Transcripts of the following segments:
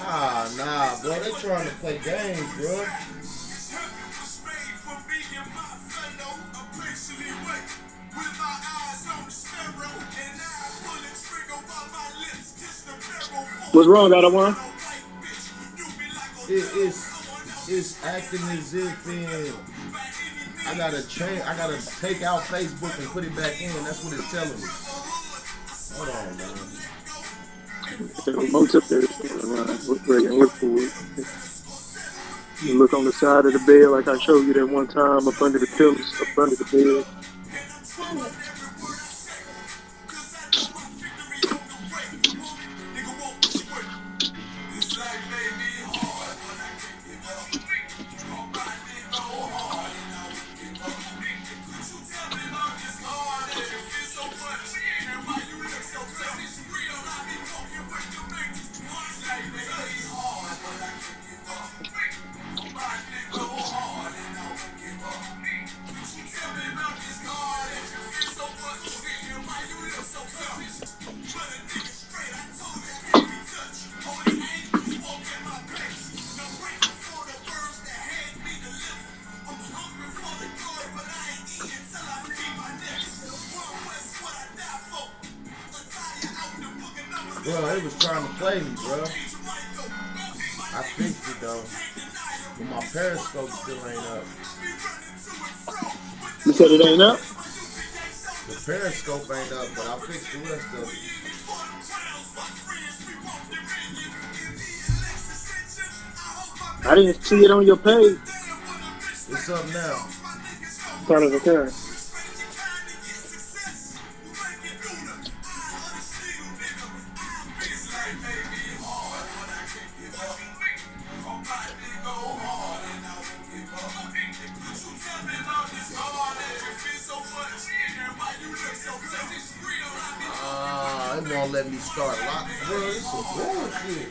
Ah, nah, bro. They trying to play games, bro. What's wrong, that one? It's acting as if I gotta change. I gotta take out Facebook and put it back in. That's what it's telling me. Hold on, man. You look on the side of the bed like I showed you that one time, up under the pillows, up under the bed. Bro, they was trying to play me, bro. I fixed it though. But my Periscope still ain't up. You said it ain't up? The Periscope ain't up, but I fixed the rest of it. I didn't see it on your page. It's up now. Part of the car. It won't let me start lock. Bro, this is bullshit.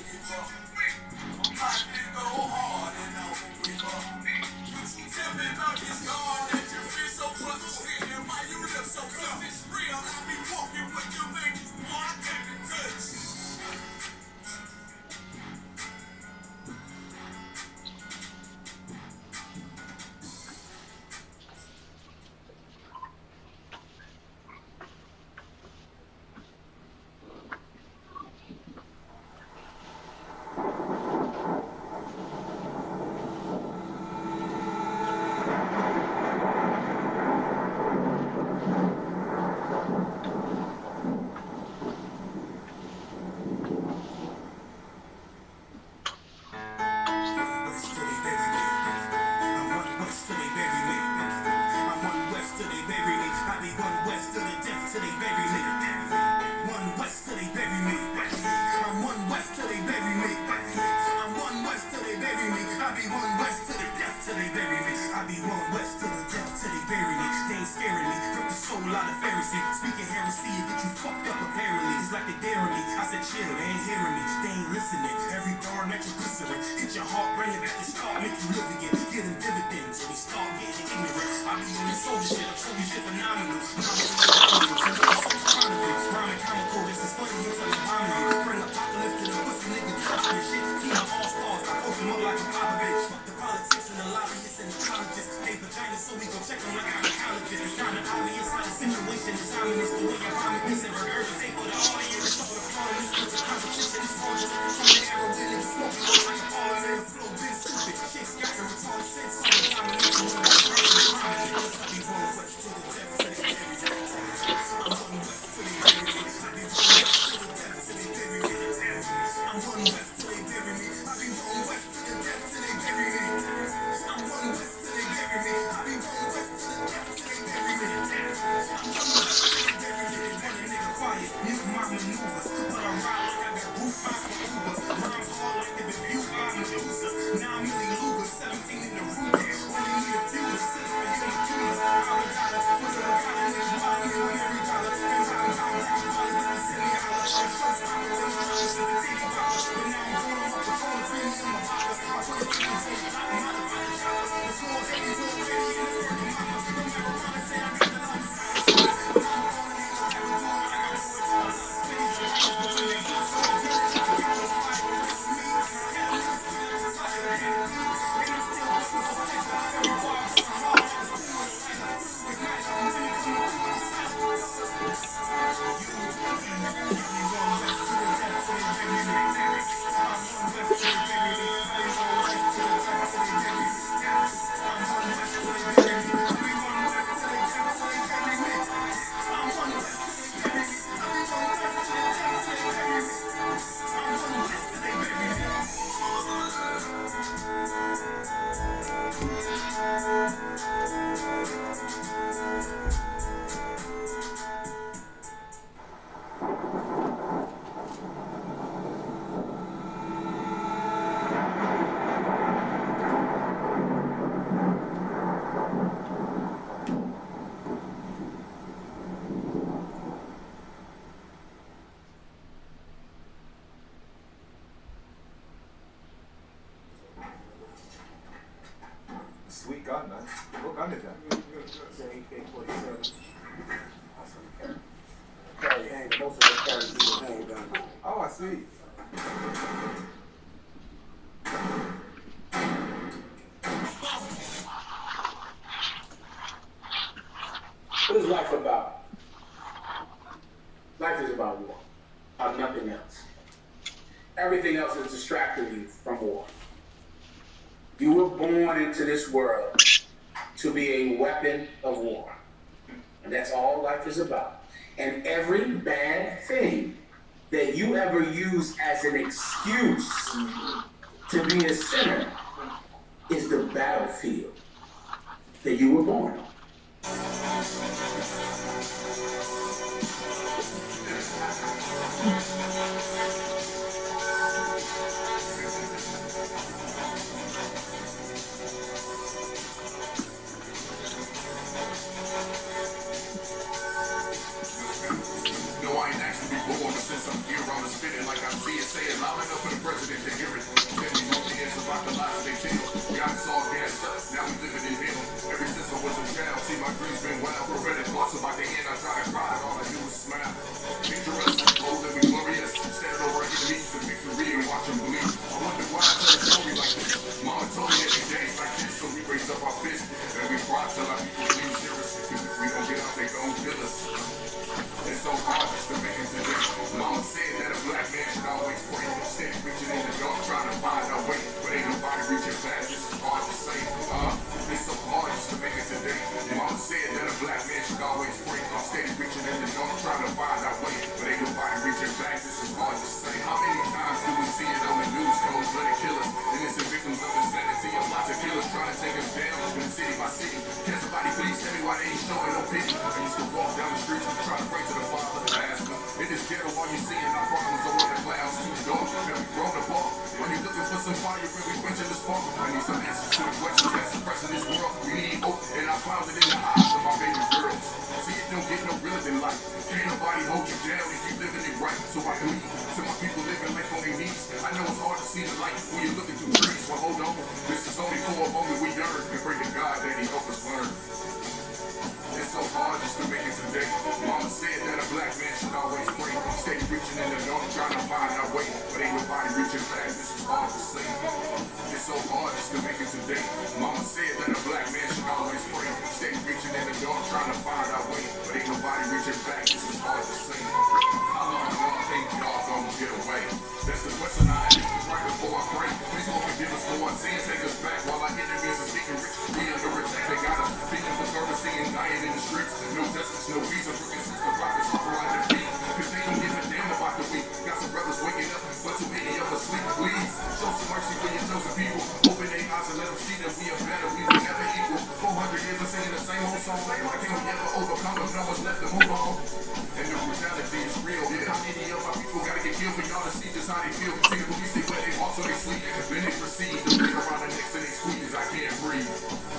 How many times? Most of us carry through the handgun. Oh, I see. What is life about? Life is about war, about nothing else. Everything else is distracting you from war. You were born into this world to be a weapon of war. And that's all life is about. And every bad thing that you ever use as an excuse to be a sinner is the battlefield that you were born on. Since I'm here on the spinning like I see it, say it loud enough for the president to hear it. Then we know the answer about the lies they tell. Got us all gassed up, now we living in hell. Ever since I was a child, see my dreams been wild. Prophetic thoughts about the end, I try to cry, all I do is smile. Picturesque, bold and glorious. Stand over enemies to victory and watch them bleed. I wonder why I tell a story like this. Mama told me every day it's like this, so we raise up our fists and we cry till our people leave serious. Cause if we don't get out, they gon' kill us. It's so hard just to make it today. Mama said that a black man should always pray. Steady reaching in the dark, trying to find our way. But ain't nobody reaching back, this is hard to say. It's so hard just to make it today. Mama said that a black man should always pray. Steady reaching in the dark, trying to find our way. But ain't nobody reaching back, this is hard to say. How many times do we see it on the news? Cold blooded killers, innocent victims of insanity. A lot of killers trying to take us down in city by city. Can somebody please tell me why they ain't showing no pity? I used to walk down the streets and try to pray to the Father and ask him. In this ghetto, all you seeing our problems are on the clouds too dark. And we grown apart. When you looking for some fire, when we quenching the spark. I need some answers to the questions that's suppressing this world. We need hope, and I found it in the eyes of my baby girls. See, it don't get no realer than life. Can't nobody hold you down if you living it right. So I believe to my people living life on their knees. I know it's hard to see the light when you're looking through trees. Well, hold on, this is only for a moment we yearn. And pray to God that He help us learn. It's so hard just to make it today. Mama said that a black man should always pray. Stay reaching in the dark, trying to find our way. But ain't nobody reaching back, this is hard to say. It's so hard just to make it today. Mama said that a black man should always pray. Stay reaching in the dark, trying to find our way. But ain't nobody reaching back, this is hard to say. How long y'all think y'all gonna get away? That's the question I ask right before I pray. Please Lord forgive us for our sins, take us back while our enemies are getting rich. We under attack, they got us feeling the currency and dying in the streets. No justice, no reason for consistent prophets who are on their feet. Cause they don't give a damn about the weak. Got some brothers waking up, but too many of us sleep. Please show some mercy for your chosen people. Open their eyes and let them see that we are better. We will never equal. 400 years of singing the same old song. Like can we ever overcome if no one's left to move on? And the brutality is real. Yeah, how many of our people gotta get killed for y'all to see just how they feel? See the police, they wet, they walk so they sleep. Then they proceed to bring around the necks and they squeeze. I can't breathe.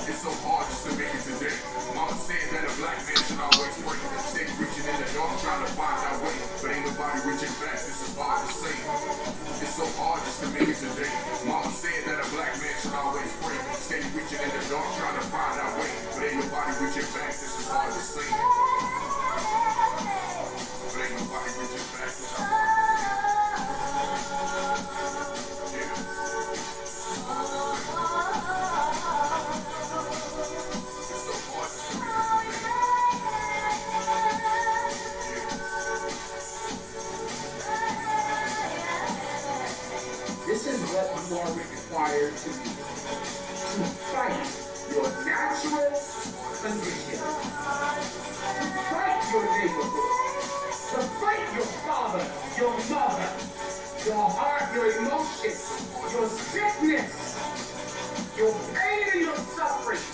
It's so hard just to make it today. Mama said that a black man should always pray. Stay reaching in the dark, trying to find our way. But ain't nobody reaching back, this is hard to say. It's so hard just to make it today. Mama said that a black man should always pray. Stay reaching in the dark, trying to find our way. But ain't nobody reaching back, this is hard to say. But ain't nobody reaching back, this is hard to say. This is what you are required to do. To fight your natural condition. To fight your neighborhood. To fight your father, your mother, your heart, your emotions, your sickness, your pain and your suffering.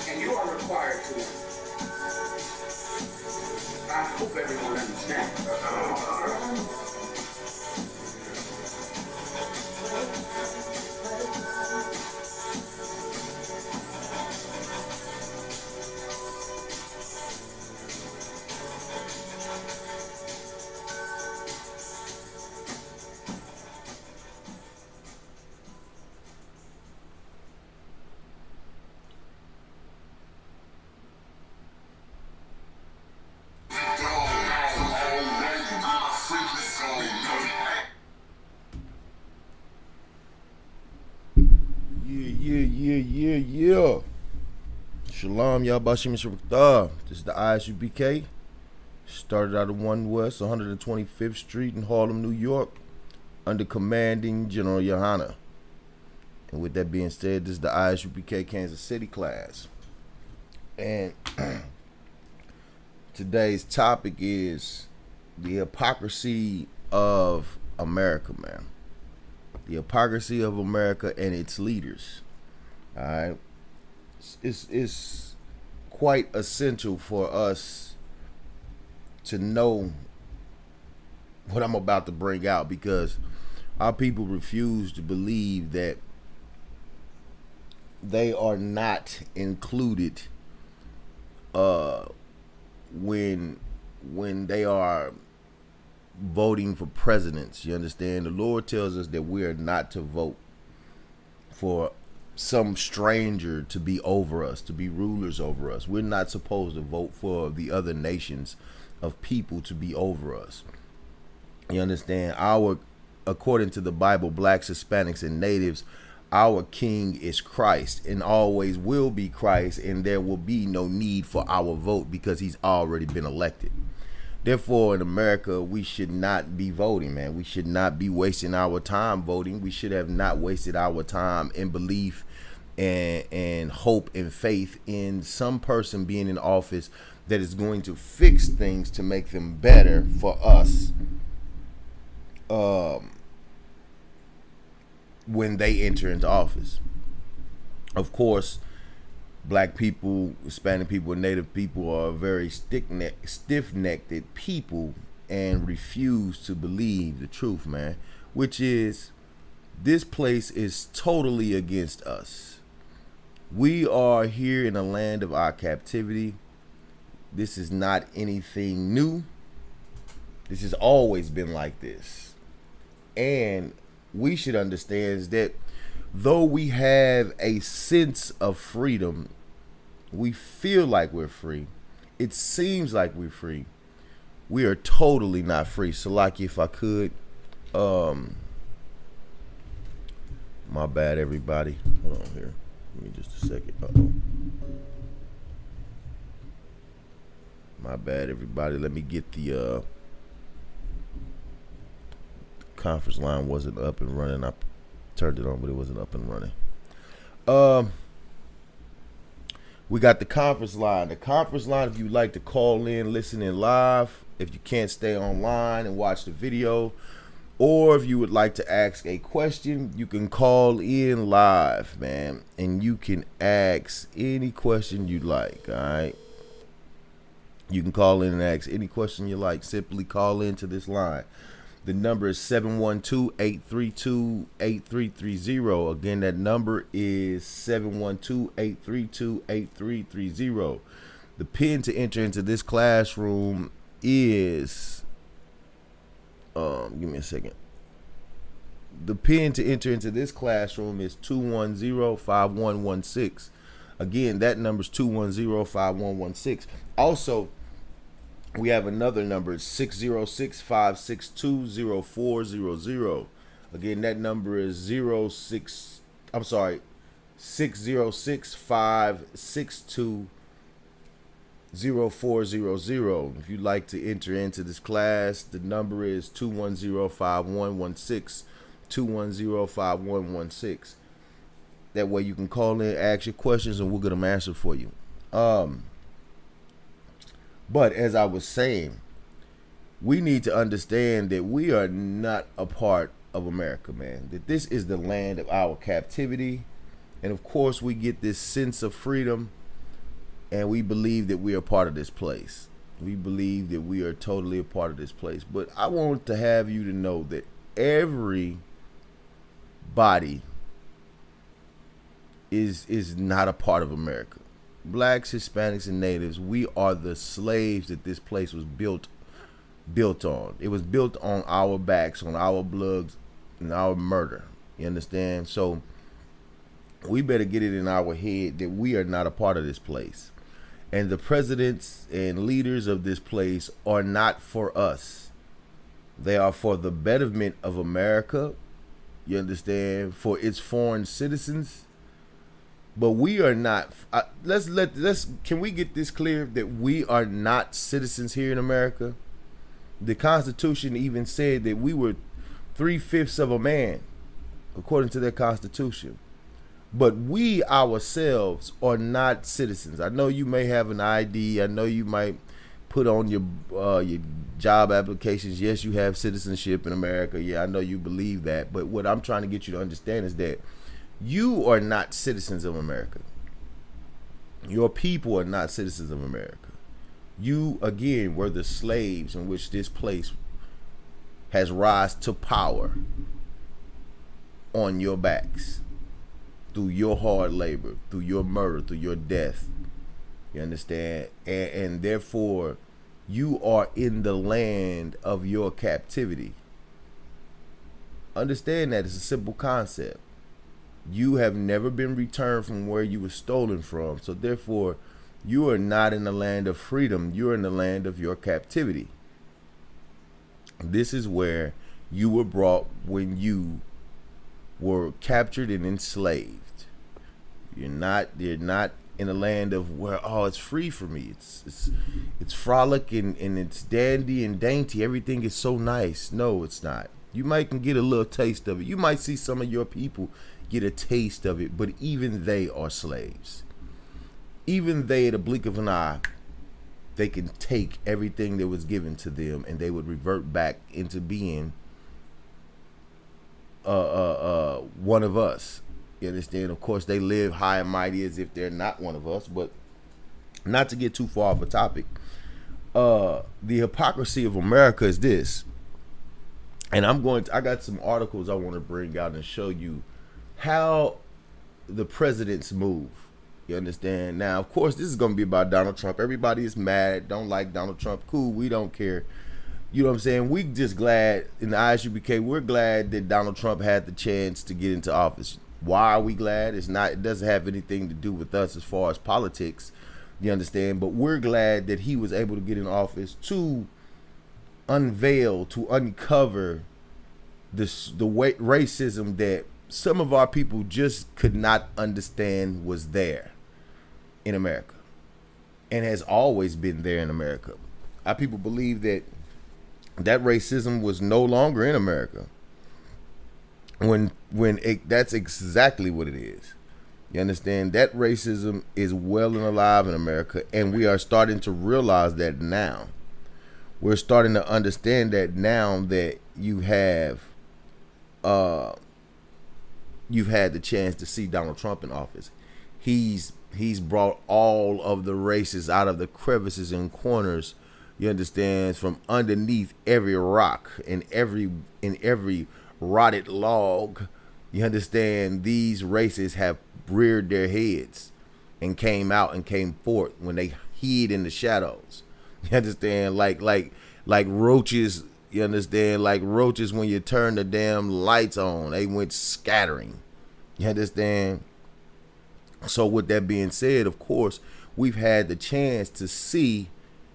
And you are required to. I hope everyone understands. Yeah. Shalom, Yabashim Shabbat. This is the Isupk. Started out of 1 West 125th Street in Harlem, New York, under commanding General Yohana. And with that being said, this is the Isupk Kansas City class. And today's topic is the hypocrisy of America, man. The hypocrisy of America and its leaders. All right. It's quite essential for us to know what I'm about to bring out, because our people refuse to believe that they are not included when they are voting for presidents. You understand? The Lord tells us that we are not to vote for some stranger to be over us, to be rulers over us. We're not supposed to vote for the other nations of people to be over us. You understand? According to the Bible, blacks, Hispanics, and natives, our king is Christ and always will be Christ, and there will be no need for our vote because he's already been elected. Therefore, in America, we should not be voting, man. We should not be wasting our time voting. We should have not wasted our time in belief and hope and faith in some person being in office that is going to fix things to make them better for us when they enter into office. Of course, black people, Hispanic people, and Native people are very stiff-necked people and refuse to believe the truth, man, which is this place is totally against us. We are here in the land of our captivity. This is not anything new. This has always been like this. And we should understand is that though we have a sense of freedom, we feel like we're free, it seems like we're free, we are totally not free. So like, if I could, my bad everybody, hold on here, give me just a second. My bad everybody, let me get the conference line wasn't up and running. I turned it on, but it wasn't up and running. We got the conference line. The conference line, if you'd like to call in, listen in live, if you can't stay online and watch the video, or if you would like to ask a question, you can call in live, man, and you can ask any question you like, all right? You can call in and ask any question you like. Simply call into this line. The number is 712-832-8330. Again, that number is 712-832-8330. The pin to enter into this classroom is, give me a second. The pin to enter into this classroom is 210-5116. Again, that number is 210-5116. Also, we have another number, 606-562-0400. Again, that number is 606-562-0400. If you'd like to enter into this class, the number is 210-5116, 210-5116. That way you can call in, ask your questions, and we'll get them answered for you. But as I was saying, we need to understand that we are not a part of America, man. That this is the land of our captivity. And of course, we get this sense of freedom, and we believe that we are part of this place. We believe that we are totally a part of this place. But I want to have you to know that everybody is not a part of America. Blacks, Hispanics, and natives, we are the slaves that this place was built on. It was built on our backs, on our bloods, and our murder. You understand? So we better get it in our head that we are not a part of this place. And the presidents and leaders of this place are not for us. They are for the betterment of America. You understand? For its foreign citizens, But we are not. Let's. Can we get this clear that we are not citizens here in America? The Constitution even said that we were 3/5 of a man, according to their Constitution. But we ourselves are not citizens. I know you may have an ID. I know you might put on your job applications, yes, you have citizenship in America. Yeah, I know you believe that. But what I'm trying to get you to understand is that you are not citizens of America. Your people are not citizens of America. You, again, were the slaves in which this place has rise to power on your backs through your hard labor, through your murder, through your death. You understand? And therefore, you are in the land of your captivity. Understand that it's a simple concept. You have never been returned from where you were stolen from. So therefore, you are not in the land of freedom. You're in the land of your captivity. This is where you were brought when you were captured and enslaved. You're not in a land of where, oh, it's free for me. It's frolic and it's dandy and dainty. Everything is so nice. No, it's not. You might can get a little taste of it. You might see some of your people get a taste of it, but even they are slaves. Even they, at a blink of an eye, they can take everything that was given to them and they would revert back into being one of us. You understand? Of course, they live high and mighty as if they're not one of us, but not to get too far off a topic. The hypocrisy of America is this. And I got some articles I want to bring out and show you how the presidents move. You understand? Now, of course, this is going to be about Donald Trump. Everybody is mad, don't like Donald Trump. Cool, we don't care. You know what I'm saying? We just glad, in the Isupk, we're glad that Donald Trump had the chance to get into office. Why are we glad? It doesn't have anything to do with us as far as politics. You understand? But we're glad that he was able to get in office to unveil, to uncover the racism that some of our people just could not understand was there in America and has always been there in America. Our people believe that racism was no longer in America when that's exactly what it is. You understand? That racism is well and alive in America, and we are starting to realize that now. We're starting to understand that now that you've had the chance to see Donald Trump in office. He's brought all of the races out of the crevices and corners, you understand, from underneath every rock and every rotted log. You understand, these races have reared their heads and came out and came forth when they hid in the shadows. You understand, like roaches. You understand, like roaches when you turn the damn lights on, they went scattering. You understand? So with that being said, of course, we've had the chance to see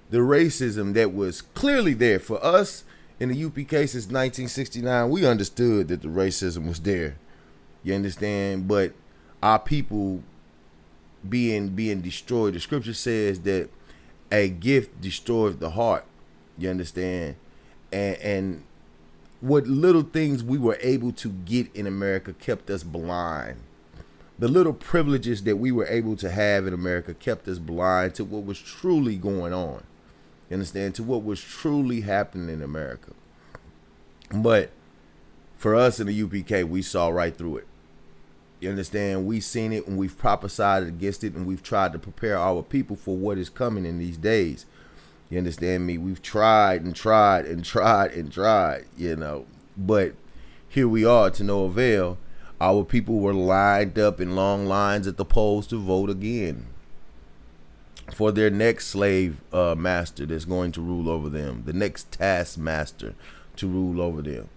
the racism that was clearly there for us in the UPK since 1969. We understood that the racism was there. You understand? But our people being destroyed. The scripture says that a gift destroys the heart. You understand? And what little things we were able to get in America kept us blind. The little privileges that we were able to have in America kept us blind to what was truly going on. You understand? To what was truly happening in America. But for us in the UPK, we saw right through it. You understand? We've seen it and we've prophesied against it, and we've tried to prepare our people for what is coming in these days. You understand me? We've tried and tried and tried and tried, you know. But here we are to no avail. Our people were lined up in long lines at the polls to vote again for their next slave master that's going to rule over them, the next taskmaster to rule over them.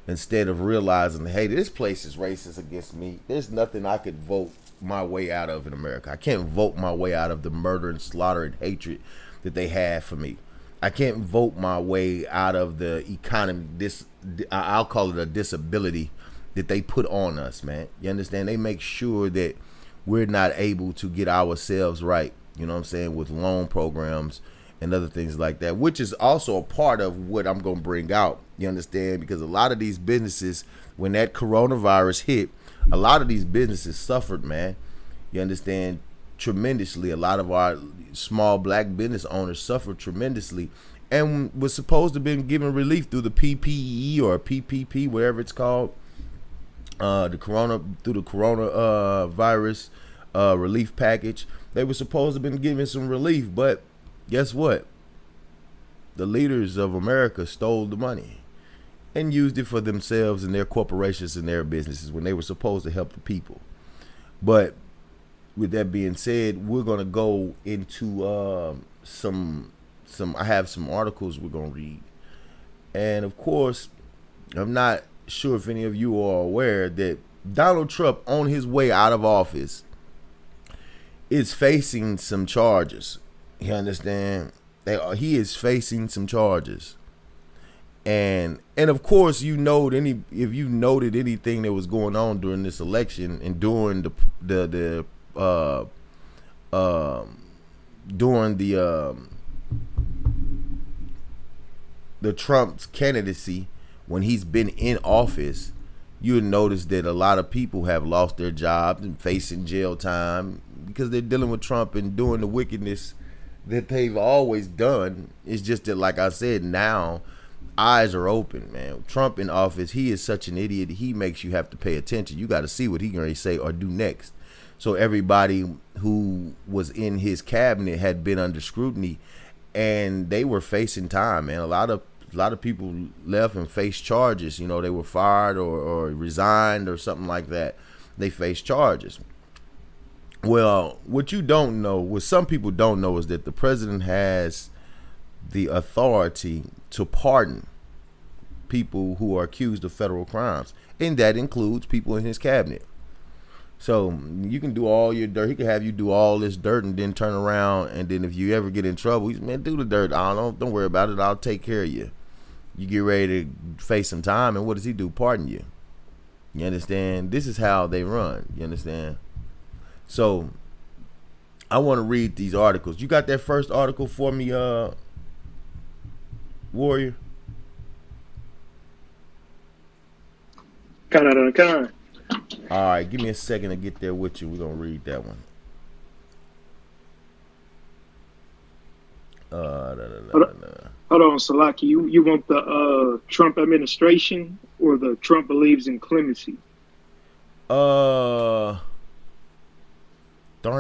Instead of realizing, hey, this place is racist against me. There's nothing I could vote my way out of in America. I can't vote my way out of the murder and slaughter and hatred that they have for me. I can't vote my way out of the economy. I'll call it a disability that they put on us, man. You understand? They make sure that we're not able to get ourselves right, you know what I'm saying, with loan programs and other things like that, which is also a part of what I'm going to bring out, you understand, because a lot of these businesses, when that coronavirus hit, a lot of these businesses suffered, man, you understand, tremendously. A lot of our small black business owners suffered tremendously and was supposed to have been given relief through the PPE or PPP, whatever it's called, through the coronavirus relief package. They were supposed to have been given some relief, but guess what? The leaders of America stole the money and used it for themselves and their corporations and their businesses when they were supposed to help the people. But with that being said, we're gonna go into some. I have some articles we're gonna read, and of course, I'm not sure if any of you are aware that Donald Trump, on his way out of office, is facing some charges. You understand? He is facing some charges, and of course, if you noted anything that was going on during this election and during the Trump's candidacy, when he's been in office, you'll notice that a lot of people have lost their jobs and facing jail time because they're dealing with Trump and doing the wickedness that they've always done. It's just that, like I said, now eyes are open, man. Trump in office, he is such an idiot. He makes you have to pay attention. You got to see what he's going to say or do next. So everybody who was in his cabinet had been under scrutiny, and they were facing time, man. A lot of people left and faced charges. You know, they were fired or resigned or something like that. They faced charges. Well, what you don't know, what some people don't know, is that the president has the authority to pardon people who are accused of federal crimes, and that includes people in his cabinet. So you can do all your dirt. He can have you do all this dirt and then turn around, and then if you ever get in trouble, he's, man, do the dirt. Don't worry about it. I'll take care of you. You get ready to face some time, and what does he do? Pardon you. You understand? This is how they run. You understand? So I want to read these articles. You got that first article for me, Warrior? Kind. All right, give me a second to get there with you. We're going to read that one. Hold on, Salaki. You want the Trump administration or the Trump believes in clemency? Darn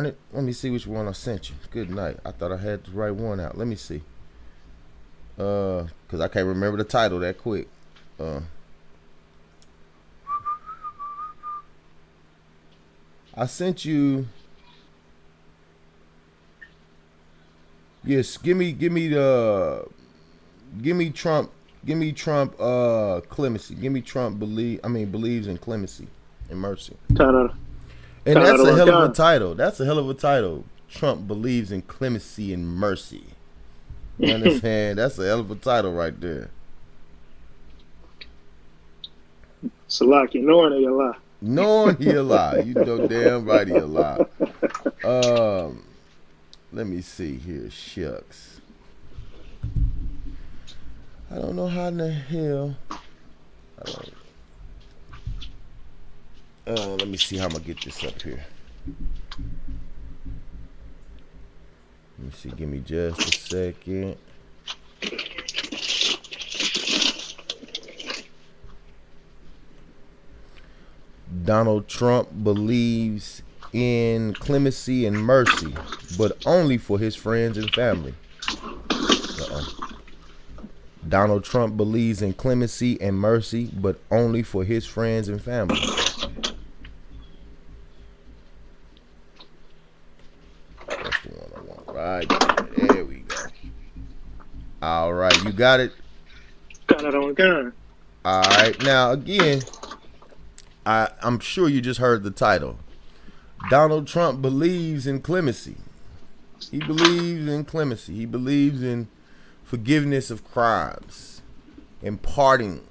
it. Let me see which one I sent you. Good night. I thought I had the right one out. Let me see. Because I can't remember the title that quick. I sent you. Yes, give me Trump clemency. Give me Trump believes in clemency and mercy. And that's a hell of a title. That's a hell of a title. Trump believes in clemency and mercy. You understand? That's a hell of a title right there. Salaki, knowing he a lie. Knowing he a lie. You know damn right he a lie. Let me see here. Shucks. I don't know how in the hell. Let me see how I'm gonna get this up here. Let me see. Give me just a second. Donald Trump believes in clemency and mercy, but only for his friends and family. Donald Trump believes in clemency and mercy, but only for his friends and family. That's the one I want. Right there we go. All right, you got it? Got it on gun. All right, now again, I'm sure you just heard the title. Donald Trump believes in clemency. He believes in clemency. He believes in forgiveness of crimes and pardoning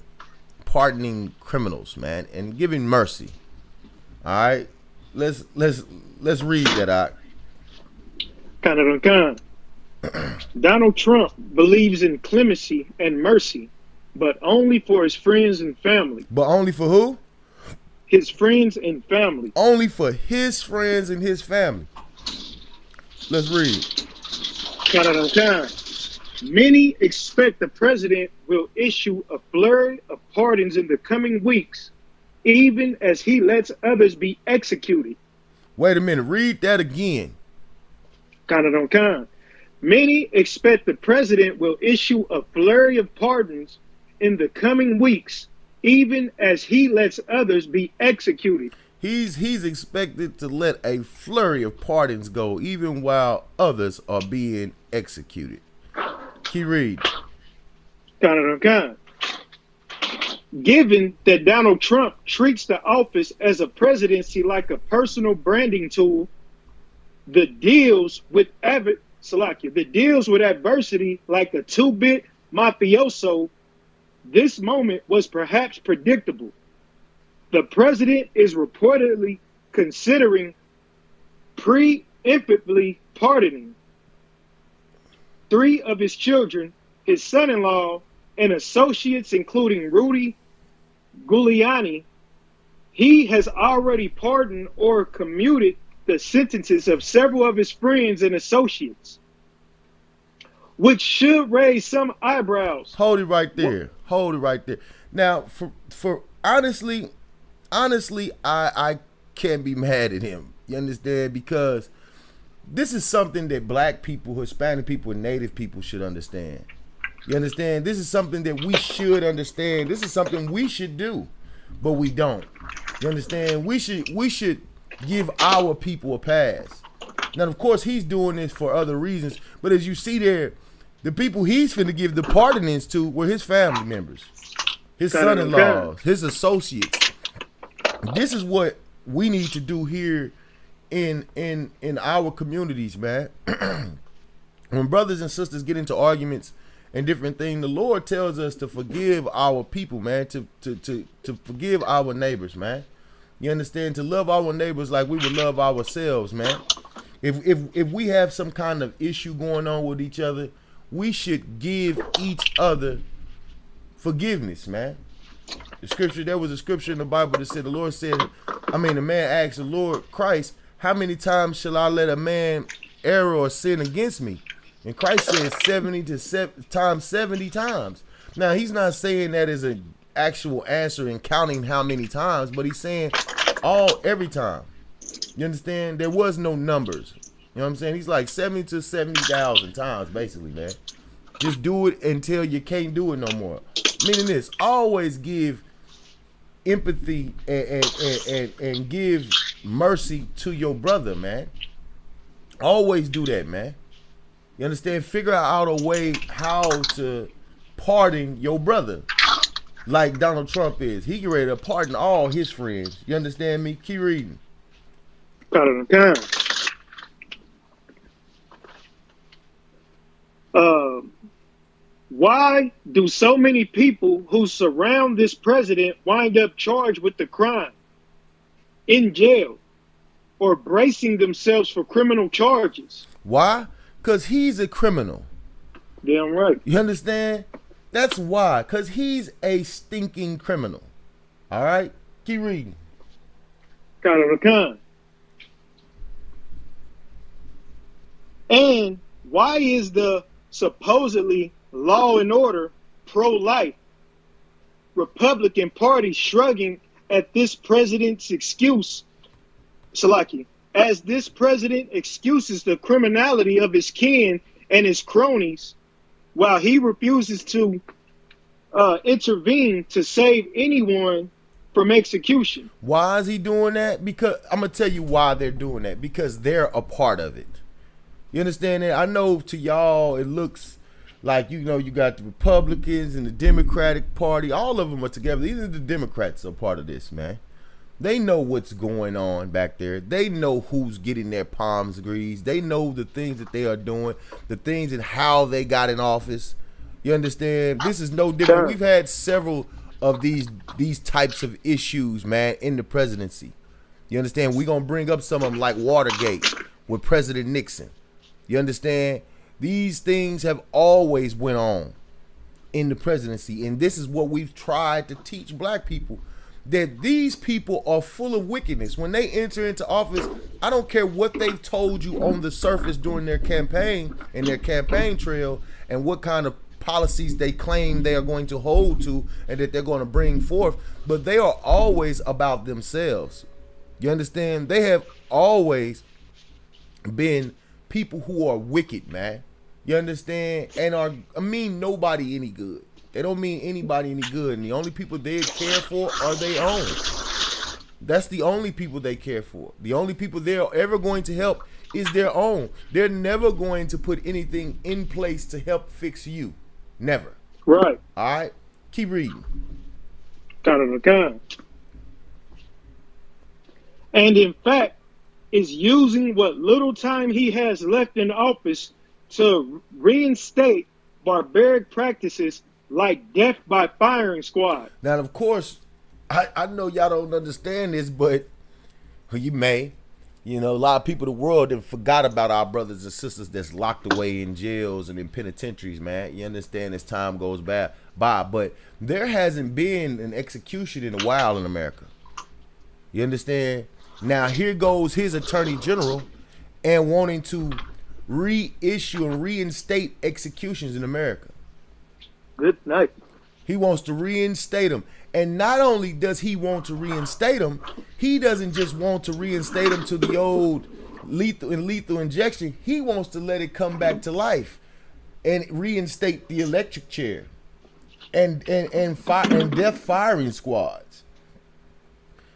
criminals, man, and giving mercy. All right, let's read that. Donald Trump believes in clemency and mercy, but only for his friends and family. But only for who? His friends and family. Only for his friends and his family. Let's read. Many expect the president will issue a flurry of pardons in the coming weeks, even as he lets others be executed. Wait a minute. Read that again. Many expect the president will issue a flurry of pardons in the coming weeks, even as he lets others be executed. He's expected to let a flurry of pardons go, even while others are being executed. Keep reading. Given that Donald Trump treats the office as a presidency like a personal branding tool, the deals with adversity like a two-bit mafioso, this moment was perhaps predictable. The president is reportedly considering preemptively pardoning 3 of his children, his son-in-law, and associates, including Rudy Giuliani. He has already pardoned or commuted the sentences of several of his friends and associates, which should raise some eyebrows. Hold it right there. Now, for honestly, I can't be mad at him. You understand? Because this is something that black people, Hispanic people, and Native people should understand. You understand? This is something that we should understand. This is something we should do, but we don't. You understand? We should give our people a pass. Now, of course, he's doing this for other reasons, but as you see there, the people he's finna give the pardonings to were his family members, his son-in-laws, his associates. This is what we need to do here in our communities, man. When brothers and sisters get into arguments and different things, the Lord tells us to forgive our people, man, to forgive our neighbors, man. You understand? To love our neighbors like we would love ourselves, man. If we have some kind of issue going on with each other, we should give each other forgiveness, man. There was a scripture in the Bible that said, the man asked the Lord Christ, how many times shall I let a man err or sin against me? And Christ said 70 times. Now, he's not saying that as an actual answer and counting how many times, but he's saying every time. You understand? There was no numbers. You know what I'm saying? He's like 70 to 70,000 times, basically, man. Just do it until you can't do it no more. Meaning this, always give empathy and give mercy to your brother, man. Always do that, man. You understand? Figure out a way how to pardon your brother, like Donald Trump is. He get ready to pardon all his friends. You understand me? Keep reading. Why do so many people who surround this president wind up charged with the crime, in jail, or bracing themselves for criminal charges? Why? Because he's a criminal. Damn right. You understand? That's why. Because he's a stinking criminal. All right? Keep reading. And why is the supposedly law and order pro-life Republican Party shrugging at this president's excuse, Salaki, as this president excuses the criminality of his kin and his cronies, while he refuses to intervene to save anyone from execution? Why is he doing that? Because I'm going to tell you why they're doing that. Because they're a part of it. You understand that? I know to y'all it looks like, you got the Republicans and the Democratic Party. All of them are together. Even the Democrats are part of this, man. They know what's going on back there. They know who's getting their palms greased. They know the things that they are doing, the things and how they got in office. You understand? This is no different. We've had several of these types of issues, man, in the presidency. You understand? We're going to bring up some of them like Watergate with President Nixon. You understand? These things have always went on in the presidency. And this is what we've tried to teach black people, that these people are full of wickedness. When they enter into office, I don't care what they've told you on the surface during their campaign and their campaign trail and what kind of policies they claim they are going to hold to and that they're going to bring forth, but they are always about themselves. You understand? They have always been people who are wicked, man. You understand? And mean nobody any good. They don't mean anybody any good. And the only people they care for are their own. That's the only people they care for. The only people they're ever going to help is their own. They're never going to put anything in place to help fix you. Never. Right. All right? Keep reading. And in fact, is using what little time he has left in office to reinstate barbaric practices like death by firing squad. Now, of course, I know y'all don't understand this, but you may. You know, a lot of people in the world have forgot about our brothers and sisters that's locked away in jails and in penitentiaries, man. You understand, as time goes by. But there hasn't been an execution in a while in America. You understand? Now, here goes his attorney general and wanting to reissue and reinstate executions in America. Good night. He wants to reinstate them. And not only does he want to reinstate them, he doesn't just want to reinstate them to the old lethal injection. He wants to let it come back to life and reinstate the electric chair and death firing squads.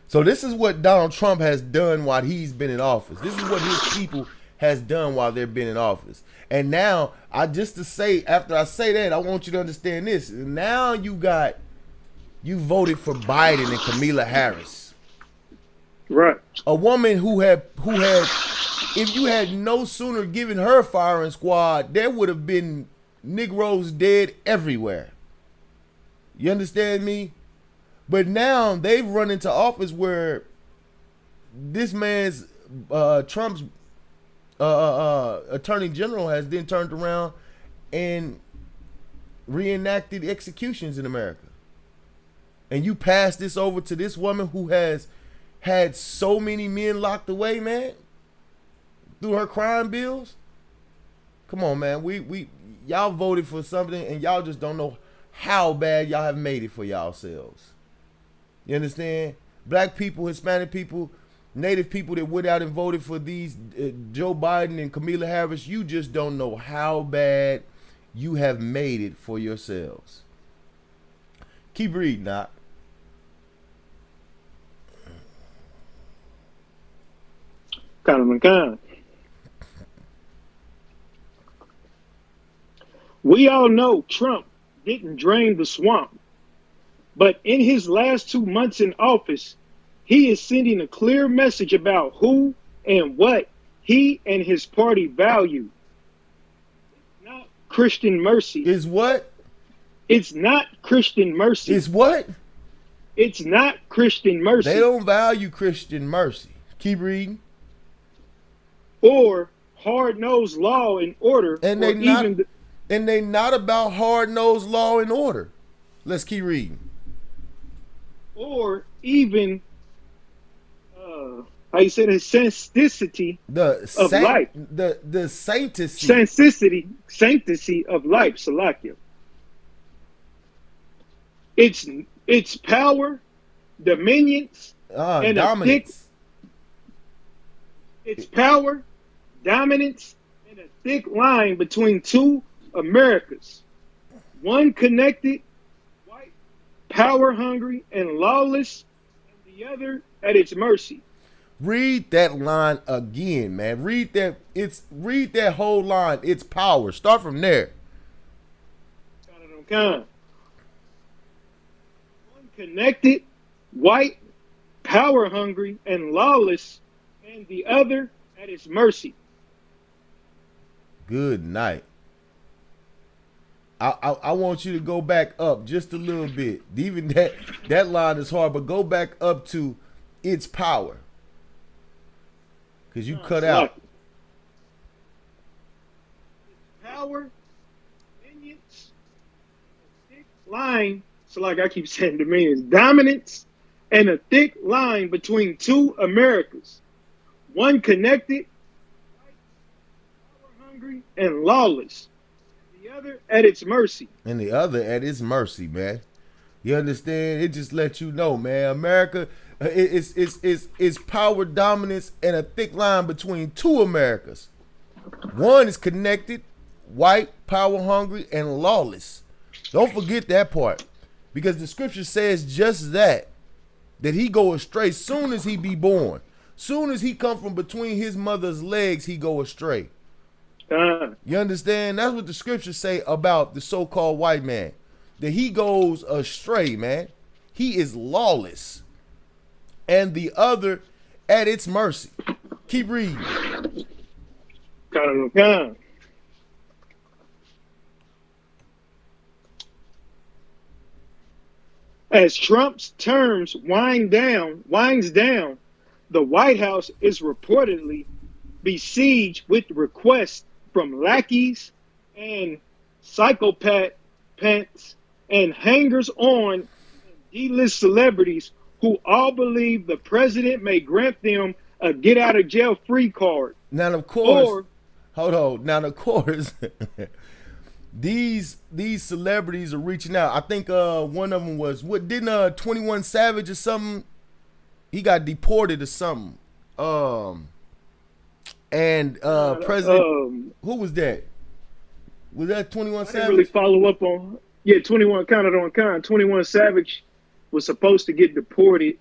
So this is what Donald Trump has done while he's been in office. This is what his people has done while they've been in office. And now, after I say that, I want you to understand this. Now you voted for Biden and Kamala Harris. Right. A woman who had, if you had no sooner given her firing squad, there would have been Negroes dead everywhere. You understand me? But now they've run into office where this man's Trump's attorney general has then turned around and reenacted executions in America. And you pass this over to this woman who has had so many men locked away, man, through her crime bills. Come on, man. Y'all voted for something and y'all just don't know how bad y'all have made it for yourselves. You understand? Black people, Hispanic people, Native people that went out and voted for these Joe Biden and Kamala Harris, you just don't know how bad you have made it for yourselves. Keep reading, Doc. We all know Trump didn't drain the swamp, but in his last 2 months in office, he is sending a clear message about who and what he and his party value. It's not Christian mercy. Is what? It's not Christian mercy. Is what? It's not Christian mercy. They don't value Christian mercy. Keep reading. Or hard-nosed law and order. And they not about hard-nosed law and order. Let's keep reading. Or even how you say the sanctity of life. The sanctity of life, Salakia. It's power, dominions, and dominance. It's power, dominance, and a thick line between two Americas. One connected, white, power hungry, and lawless, and the other at its mercy. Read that line again, man. Read that whole line. It's power. Start from there. One connected, white, power hungry, and lawless, and the other at its mercy. Good night. I want you to go back up just a little bit. Even that line is hard, but go back up to its power. because you cut out. Power, convenience, thick line. So, like I keep saying, dominion, dominance, and a thick line between two Americas. One connected, power hungry, and lawless. The other at its mercy. And the other at its mercy, man. You understand? It just lets you know, man. America, it's power dominance and a thick line between two Americas. One is connected, white, power hungry, and lawless. Don't forget that part, because the scripture says just that he go astray soon as he be born. Soon as he come from between his mother's legs, he go astray. You understand? That's what the scriptures say about the so-called white man, that he goes astray, man. He is lawless. And the other at its mercy. Keep reading. As Trump's terms winds down, the White House is reportedly besieged with requests from lackeys and psychopaths and hangers-on D-list celebrities who all believe the president may grant them a get-out-of-jail-free card. Now, of course, hold on. Now, of course, these celebrities are reaching out. I think one of them was, what, didn't 21 Savage or something? He got deported or something. And President, who was that? Was that 21 Savage? I didn't really follow up on. Yeah, 21 counted on kind. 21 Savage was supposed to get deported,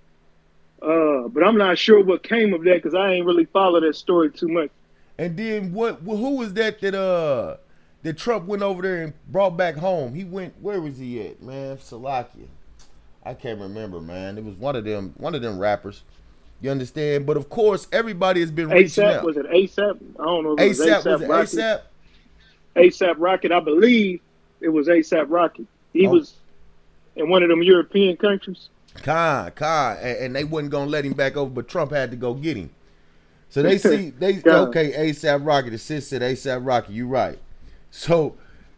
but I'm not sure what came of that because I ain't really followed that story too much. And then who was that Trump went over there and brought back home? He went, where was he at, man? Slovakia. I can't remember, man. It was one of them rappers. You understand? But of course, everybody has been reaching out. Was it ASAP? I don't know. If ASAP, was it ASAP? ASAP Rocket, I believe it was ASAP Rocket. He was in one of them European countries. And they wasn't gonna let him back over, but Trump had to go get him. So they see okay, ASAP Rocky. The sis said ASAP Rocky. You right. So,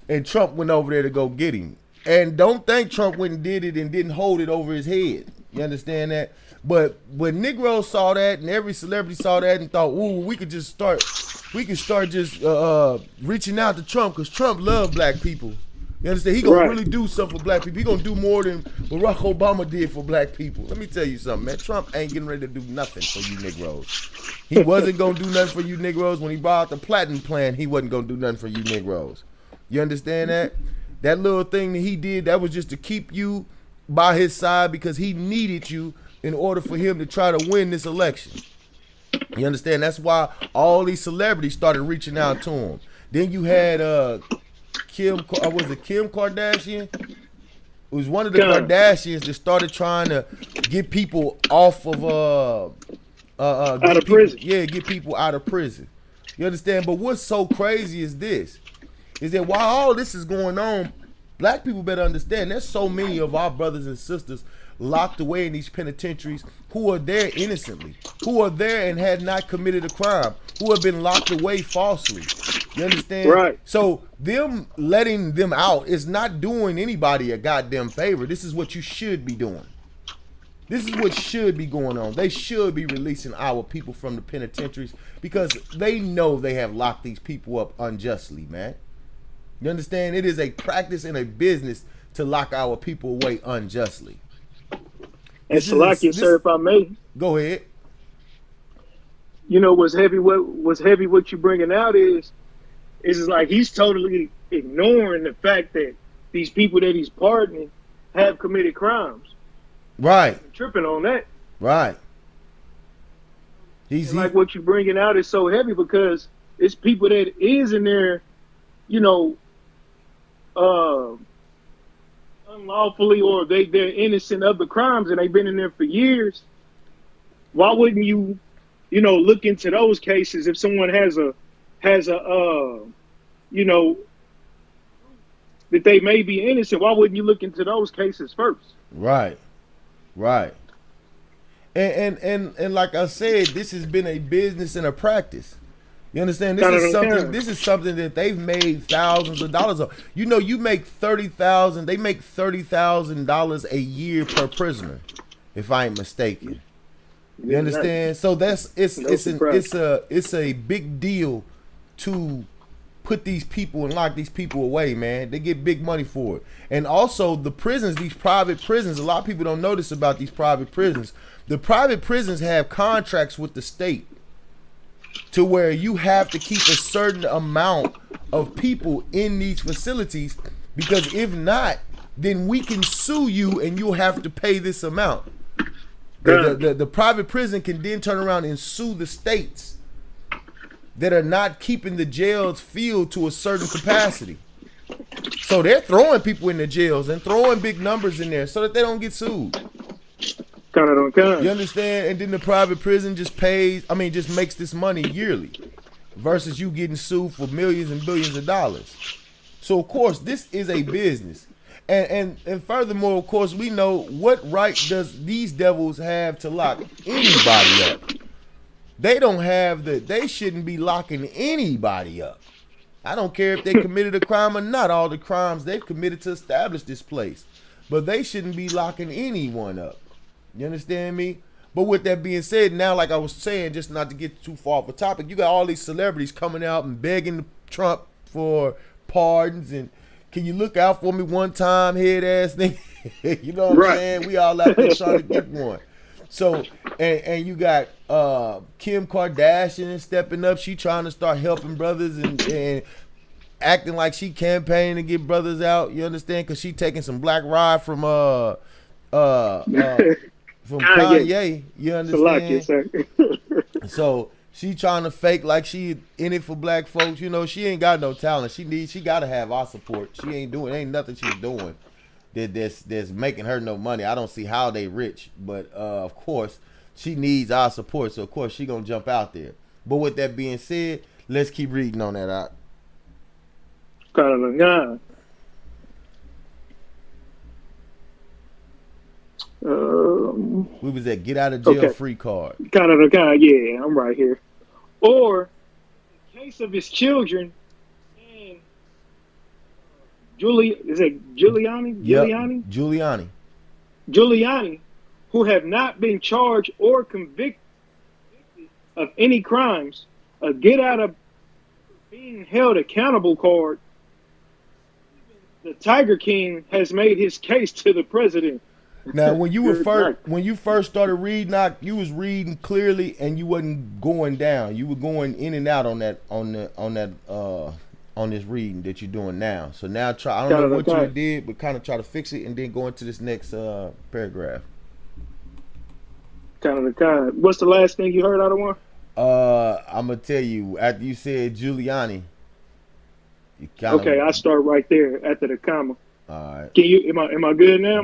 and Trump went over there to go get him. And don't think Trump went and did it and didn't hold it over his head. You understand that? But when Negroes saw that and every celebrity saw that and thought, ooh, we could start just reaching out to Trump because Trump loved black people. You understand? He gonna really do something for black people. He gonna do more than Barack Obama did for black people. Let me tell you something, man. Trump ain't getting ready to do nothing for you Negroes. He wasn't gonna do nothing for you Negroes when he brought out the Platinum Plan. He wasn't gonna do nothing for you Negroes. You understand that? That little thing that he did, that was just to keep you by his side because he needed you in order for him to try to win this election. You understand? That's why all these celebrities started reaching out to him. Then you had Kim Kardashian? It was one of the Kardashians that started trying to get people off of out of prison. Yeah, get people out of prison. You understand? But what's so crazy is this, is that while all this is going on, black people better understand there's so many of our brothers and sisters locked away in these penitentiaries who are there innocently, who are there and had not committed a crime, who have been locked away falsely. You understand? Right. So them letting them out is not doing anybody a goddamn favor. This is what you should be doing. This is what should be going on. They should be releasing our people from the penitentiaries because they know they have locked these people up unjustly, man. You understand? It is a practice and a business to lock our people away unjustly. And Salakia, sir, if I may. Go ahead. You know what's heavy? What you bringing out is like he's totally ignoring the fact that these people that he's pardoning have committed crimes. Right. I'm tripping on that. Right. He's like what you bringing out is so heavy because it's people that is in there, you know, unlawfully or they're innocent of the crimes and they've been in there for years. Why wouldn't you look into those cases if someone has a that they may be innocent? Why wouldn't you look into those cases first? Right. And like I said, this has been a business and a practice. You understand? This is something that they've made thousands of dollars of. You know, you make $30,000. They make $30,000 a year per prisoner, if I ain't mistaken. You understand? So it's a big deal to put these people and lock these people away, man. They get big money for it. And also the prisons, these private prisons, a lot of people don't know this about these private prisons. The private prisons have contracts with the state to where you have to keep a certain amount of people in these facilities, because if not, then we can sue you and you'll have to pay this amount. The private prison can then turn around and sue the states that are not keeping the jails filled to a certain capacity. So they're throwing people in the jails and throwing big numbers in there so that they don't get sued. You understand? And then the private prison just makes this money yearly versus you getting sued for millions and billions of dollars. So of course this is a business. And furthermore, of course, we know what right does these devils have to lock anybody up. They don't have they shouldn't be locking anybody up. I don't care if they committed a crime or not, all the crimes they've committed to establish this place. But they shouldn't be locking anyone up. You understand me? But with that being said, now, like I was saying, just not to get too far off the topic, you got all these celebrities coming out and begging Trump for pardons and can you look out for me one time, head ass nigga? You know what I'm saying? We all out there trying to get one. So, and you got Kim Kardashian stepping up. She trying to start helping brothers and acting like she campaigning to get brothers out. You understand? Because she taking some black ride from Kanye. You understand? So she trying to fake like she in it for black folks. You know, she ain't got no talent. She gotta have our support. She ain't nothing she's doing that's making her no money. I don't see how they rich, but of course she needs our support. So of course she gonna jump out there. But with that being said, let's keep reading on that out. We was at get out of jail free card. Yeah, I'm right here. Or in case of his children and Giuliani, who have not been charged or convicted of any crimes, a get out of being held accountable card. The Tiger King has made his case to the president. Now, when you first started reading, you was reading clearly, and you wasn't going down. You were going in and out on this reading that you're doing now. So now I don't know what you did, but kind of try to fix it, and then go into this next paragraph. What's the last thing you heard out of one? I'm gonna tell you after you said Giuliani. I start right there after the comma. All right. Can you? Am I good now?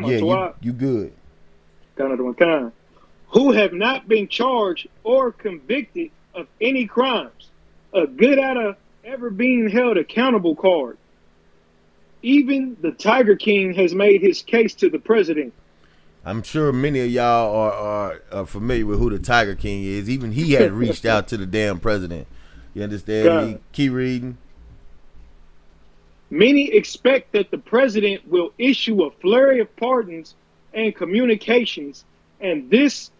You good. Who have not been charged or convicted of any crimes, a good out of ever being held accountable card. Even the Tiger King has made his case to the president. I'm sure many of y'all are familiar with who the Tiger King is. Even he had reached out to the damn president. You understand me? Keep reading. Many expect that the president will issue a flurry of pardons and communications, and this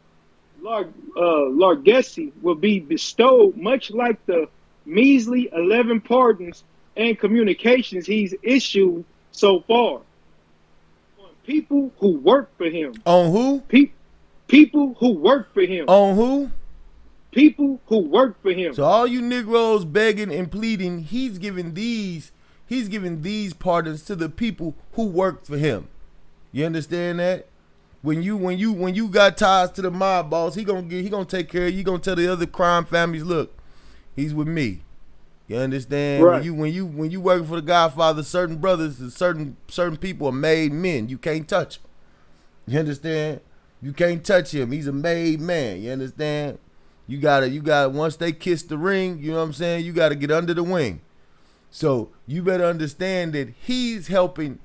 largesse will be bestowed much like the measly 11 pardons and communications he's issued so far on people who work for him. On who? People who work for him. On who? People who work for him. So all you Negroes begging and pleading, he's giving these pardons to the people who work for him. You understand that? When you got ties to the mob boss, he gonna take care of you. He gonna tell the other crime families, look, he's with me. You understand? Right. When you working for the Godfather, certain brothers and certain people are made men. You can't touch them. You understand? You can't touch him. He's a made man. You understand? You gotta once they kiss the ring, you know what I'm saying? You gotta get under the wing. So you better understand that he's helping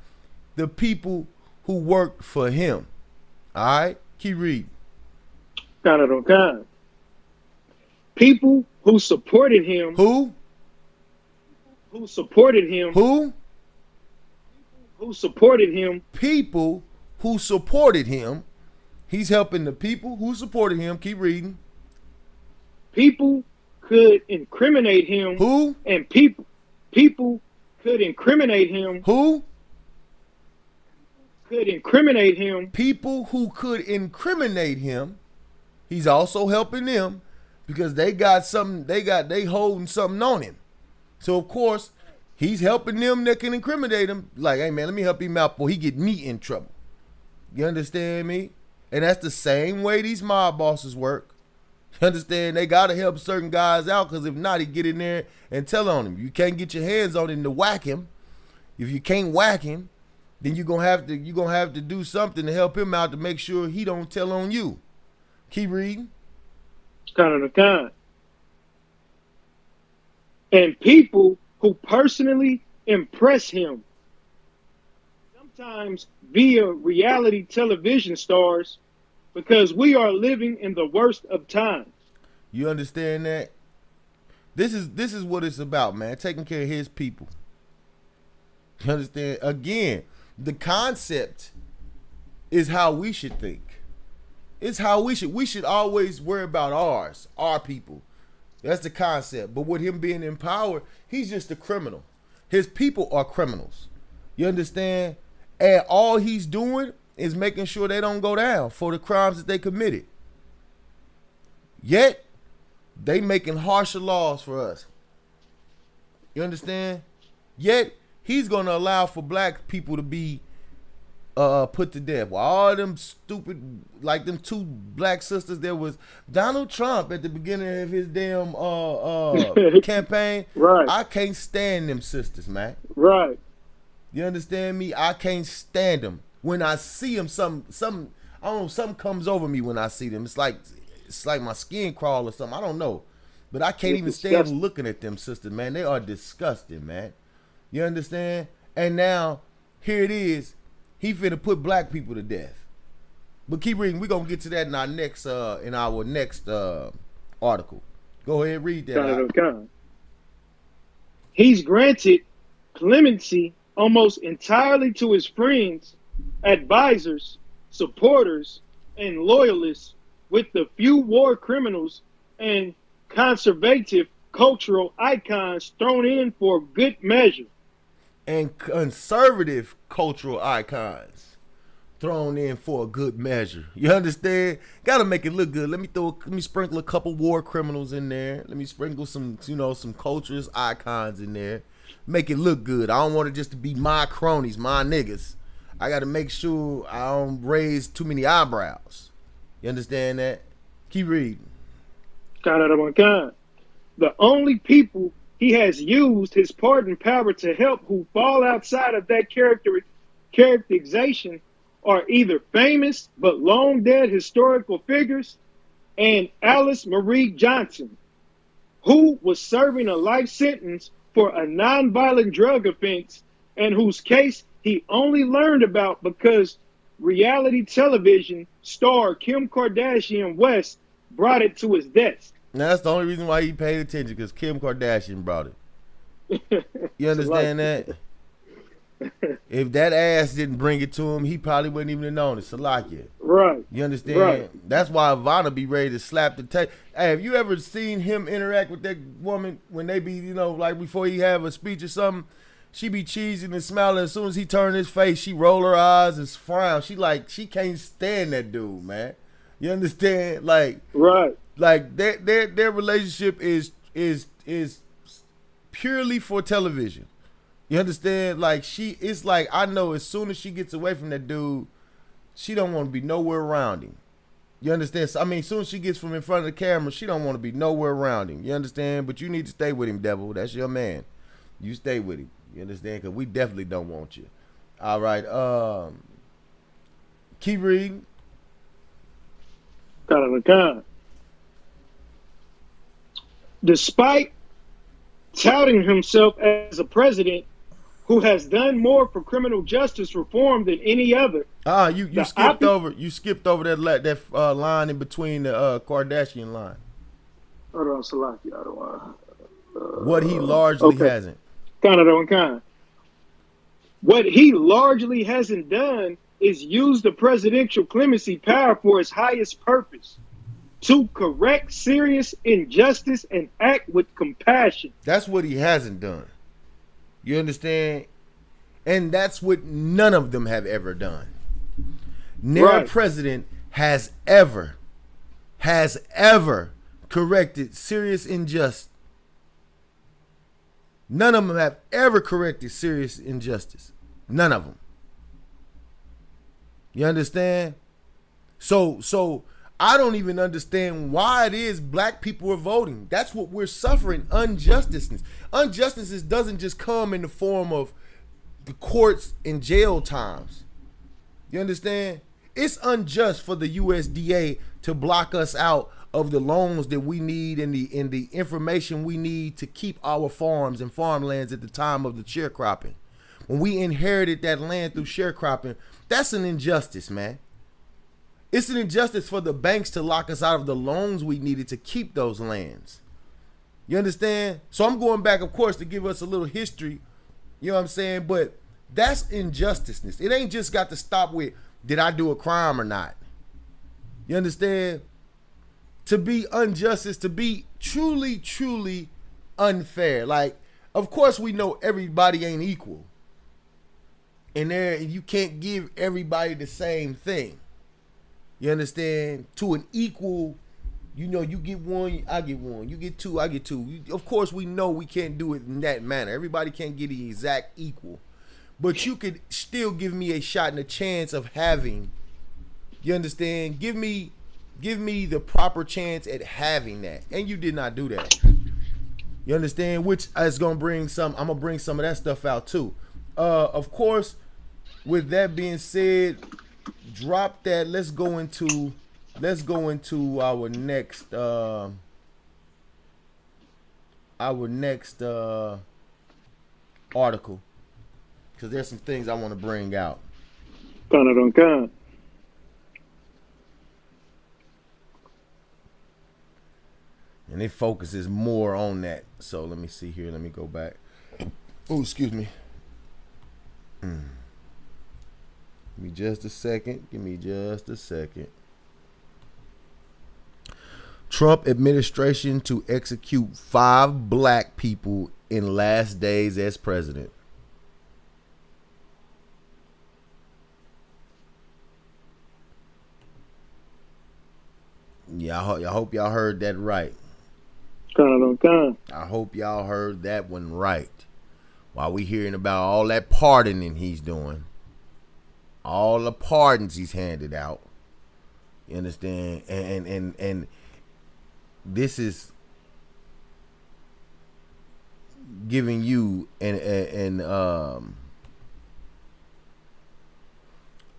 the people who work for him. All right? Keep reading. Kind of kind. People who supported him. Who? Who supported him. Who? Who supported him. People who supported him. He's helping the people who supported him. Keep reading. People could incriminate him. Who? And people could incriminate him. Who? Could incriminate him. People who could incriminate him. He's also helping them because they got something. They holding something on him. So of course he's helping them that can incriminate him. Like, hey man, let me help him out before he get me in trouble. You understand me? And that's the same way these mob bosses work. You understand? They gotta help certain guys out because if not, he get in there and tell on him. You can't get your hands on him to whack him. If you can't whack him, then you're gonna have to do something to help him out to make sure he don't tell on you. Keep reading. Kind of kind. And people who personally impress him. Sometimes via reality television stars, because we are living in the worst of times. You understand that? This is what it's about, man. Taking care of his people. You understand? Again, the concept is how we should think. It's how we should always worry about our people. That's the concept. But with him being in power, he's just a criminal. His people are criminals. You understand? And all he's doing is making sure they don't go down for the crimes that they committed. Yet, they making harsher laws for us. You understand? Yet, he's going to allow for black people to be put to death. Well, all them stupid, like them two black sisters, there was Donald Trump at the beginning of his damn campaign. Right. I can't stand them sisters, man. Right. You understand me? I can't stand them. When I see them, some I don't know, something comes over me when I see them. It's like my skin crawl or something. I don't know. But I can't even stand looking at them sisters, man. They are disgusting, man. You understand? And now, here it is. He finna put black people to death. But keep reading. We're gonna get to that in our next article. Go ahead, read that. He's granted clemency almost entirely to his friends, advisors, supporters, and loyalists, with the few war criminals and conservative cultural icons thrown in for good measure. And conservative cultural icons thrown in for a good measure. You understand? Gotta make it look good. Let me sprinkle a couple war criminals in there. Let me sprinkle some cultural icons in there. Make it look good. I don't want it just to be my cronies, my niggas. I gotta make sure I don't raise too many eyebrows. You understand that? Keep reading. The only people he has used his pardon power to help who fall outside of that characterization are either famous but long dead historical figures and Alice Marie Johnson, who was serving a life sentence for a nonviolent drug offense and whose case he only learned about because reality television star Kim Kardashian West brought it to his desk. Now, that's the only reason why he paid attention, because Kim Kardashian brought it. You understand that? If that ass didn't bring it to him, he probably wouldn't even have known it. Salakia. Right. You understand? Right. That's why Ivana be ready to slap the tape. Hey, have you ever seen him interact with that woman when they be, like before he have a speech or something? She be cheesing and smiling. As soon as he turn his face, she roll her eyes and frown. She can't stand that dude, man. You understand? Like, right. Like their relationship is purely for television. You understand? Like it's like, I know as soon as she gets away from that dude, she don't want to be nowhere around him. You understand? So, I mean, as soon as she gets from in front of the camera, she don't want to be nowhere around him. You understand? But you need to stay with him, devil. That's your man. You stay with him. You understand? Because we definitely don't want you. All right. Keep reading. Despite touting himself as a president who has done more for criminal justice reform than any other. You skipped over that line in between the Kardashian line. Hold on, Salaki. I don't want. What he largely hasn't. Kind. What he largely hasn't done is use the presidential clemency power for its highest purpose, to correct serious injustice and act with compassion. That's what he hasn't done. You understand? And that's what none of them have ever done. Never president has ever corrected serious injustice. None of them have ever corrected serious injustice. None of them. You understand? So I don't even understand why it is black people are voting. That's what we're suffering. Injustice. Injustice doesn't just come in the form of the courts and jail times. You understand? It's unjust for the USDA to block us out of the loans that we need and the information we need to keep our farms and farmlands at the time of the sharecropping. When we inherited that land through sharecropping, that's an injustice, man. It's an injustice for the banks to lock us out of the loans we needed to keep those lands. You understand? So I'm going back, of course, to give us a little history. You know what I'm saying? But that's injustice. It ain't just got to stop with, did I do a crime or not? You understand? To be unjust is to be truly, truly unfair. Like, of course we know everybody ain't equal. And you can't give everybody the same thing. You understand? To an equal, you get one, I get one. You get two, I get two. Of course, we know we can't do it in that manner. Everybody can't get the exact equal. But you could still give me a shot and a chance of having, you understand? Give me the proper chance at having that. And you did not do that. You understand? Which is going to bring I'm going to bring some of that stuff out too. Of course, with that being said, drop that. Let's go into our next article, because there's some things I want to bring out. Kind. And it focuses more on that. So let me see here. Let me go back. Oh, excuse me. Give me just a second. Trump administration to execute 5 black people in last days as president. Yeah, I hope y'all heard that right. I hope y'all heard that one right. While we hearing about all that pardoning he's doing, all the pardons he's handed out, you understand? And this is giving you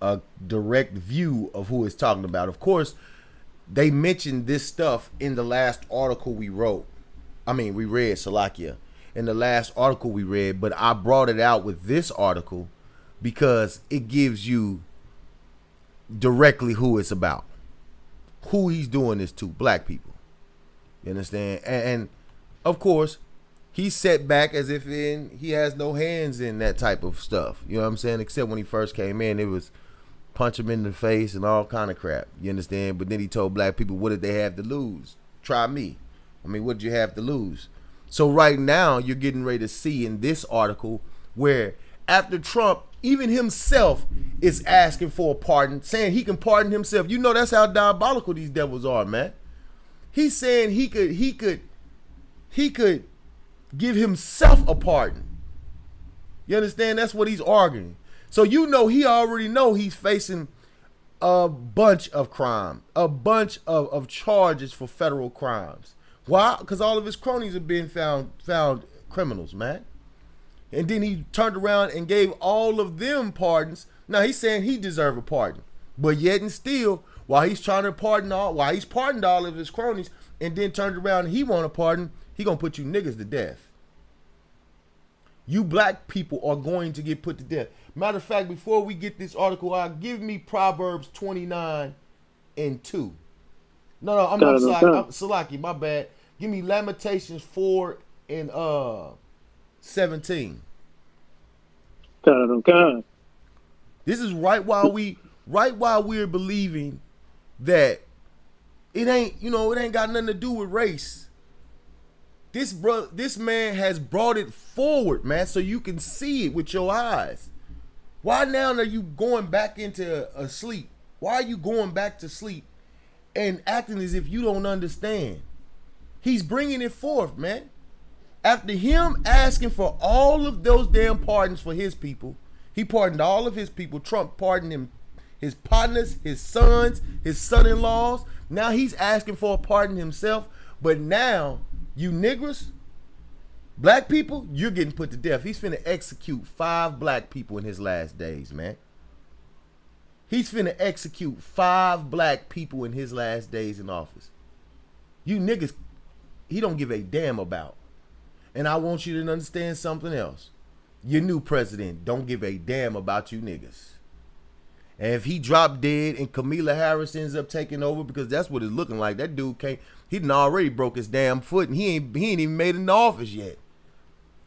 a direct view of who it's talking about. Of course, they mentioned this stuff in the last article we read, Salakia, in the last article we read, but I brought it out with this article because it gives you directly who it's about, who he's doing this to, black people. You understand? And of course, he's set back as if he has no hands in that type of stuff. You know what I'm saying? Except when he first came in, it was punch him in the face and all kind of crap. You understand? But then he told black people, what did they have to lose? Try me. What did you have to lose? So right now, you're getting ready to see in this article where after Trump, even himself is asking for a pardon, saying he can pardon himself. You know, that's how diabolical these devils are, man. He's saying he could give himself a pardon. You understand? That's what he's arguing. So he already know he's facing a bunch of crime, a bunch of charges for federal crimes. Why? Because all of his cronies have been found criminals, man. And then he turned around and gave all of them pardons. Now he's saying he deserves a pardon, but yet and still, while he's pardoned all of his cronies, and then turned around and he want a pardon, he gonna put you niggas to death. You black people are going to get put to death. Matter of fact, before we get this article out, give me Proverbs 29 and 2. No, I'm Salaki, my bad. Give me Lamentations 4 and 17. This is right while we're believing that it ain't got nothing to do with race. This man has brought it forward, man, so you can see it with your eyes. Why now are you going back into a sleep? Why are you going back to sleep and acting as if you don't understand? He's bringing it forth, man. After him asking for all of those damn pardons for his people, he pardoned all of his people. Trump pardoned him, his partners, his sons, his son-in-laws. Now he's asking for a pardon himself. But now, you niggers, black people, you're getting put to death. He's finna execute 5 black people in his last days, man. He's finna execute 5 black people in his last days in office. You niggas, he don't give a damn about. And I want you to understand something else. Your new president don't give a damn about you niggas. And if he drop dead and Kamala Harris ends up taking over, because that's what it's looking like. That dude can't. He done already broke his damn foot, and he ain't even made it in the office yet.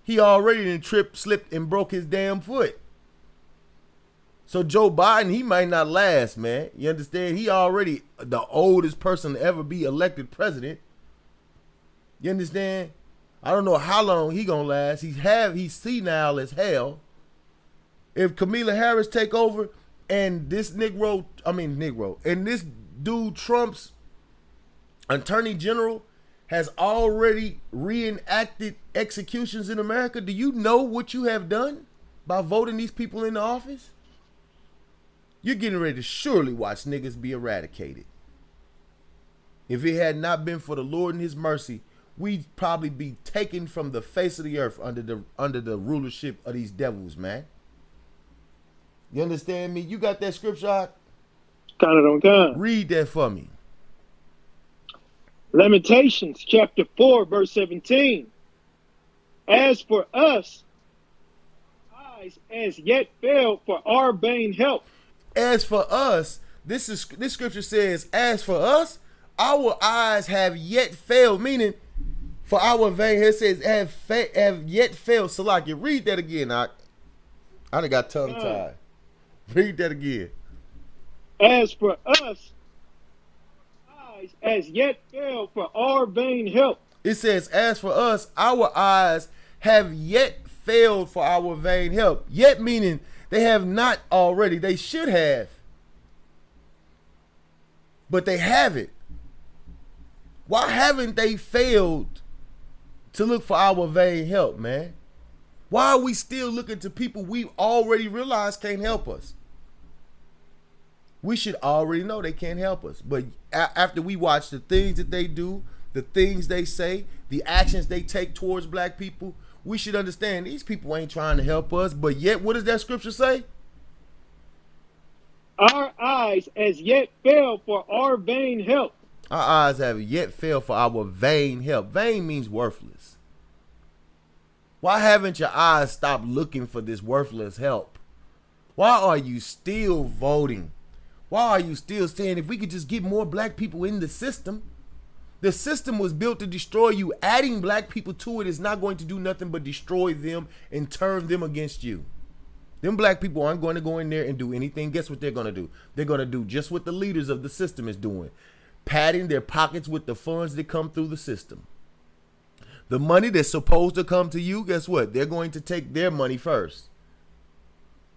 He already done tripped, slipped, and broke his damn foot. So Joe Biden, he might not last, man. You understand? He already the oldest person to ever be elected president. You understand? I don't know how long he gonna last. He's senile as hell. If Kamala Harris take over, and this Negro, and this dude Trump's Attorney General has already reenacted executions in America, do you know what you have done by voting these people into office? You're getting ready to surely watch niggas be eradicated. If it had not been for the Lord and his mercy, we'd probably be taken from the face of the earth under the rulership of these devils, man. You understand me? You got that scripture? Read that for me. Lamentations chapter 4 verse 17. As for us, eyes as yet failed for our vain help. As for us, this scripture says, as for us, our eyes have yet failed, meaning for our vain help. It says have yet failed. Salaki, read that again. I done got tongue tied. Read that again. As for us, eyes as yet failed for our vain help. It says, as for us, our eyes have yet failed for our vain help. Yet meaning they have not already. They should have. But they haven't. Why haven't they failed to look for our vain help, man? Why are we still looking to people we already realized can't help us? We should already know they can't help us. But after we watch the things that they do, the things they say, the actions they take towards black people, we should understand these people ain't trying to help us. But yet, what does that scripture say? Our eyes as yet fail for our vain help. Our eyes have yet failed for our vain help. Vain means worthless. Why haven't your eyes stopped looking for this worthless help? Why are you still voting? Why are you still saying if we could just get more black people in the system? The system was built to destroy you. Adding black people to it is not going to do nothing but destroy them and turn them against you. Them black people aren't going to go in there and do anything. Guess what they're going to do? They're going to do just what the leaders of the system is doing. Padding their pockets with the funds that come through the system. The money that's supposed to come to you, guess what? They're going to take their money first.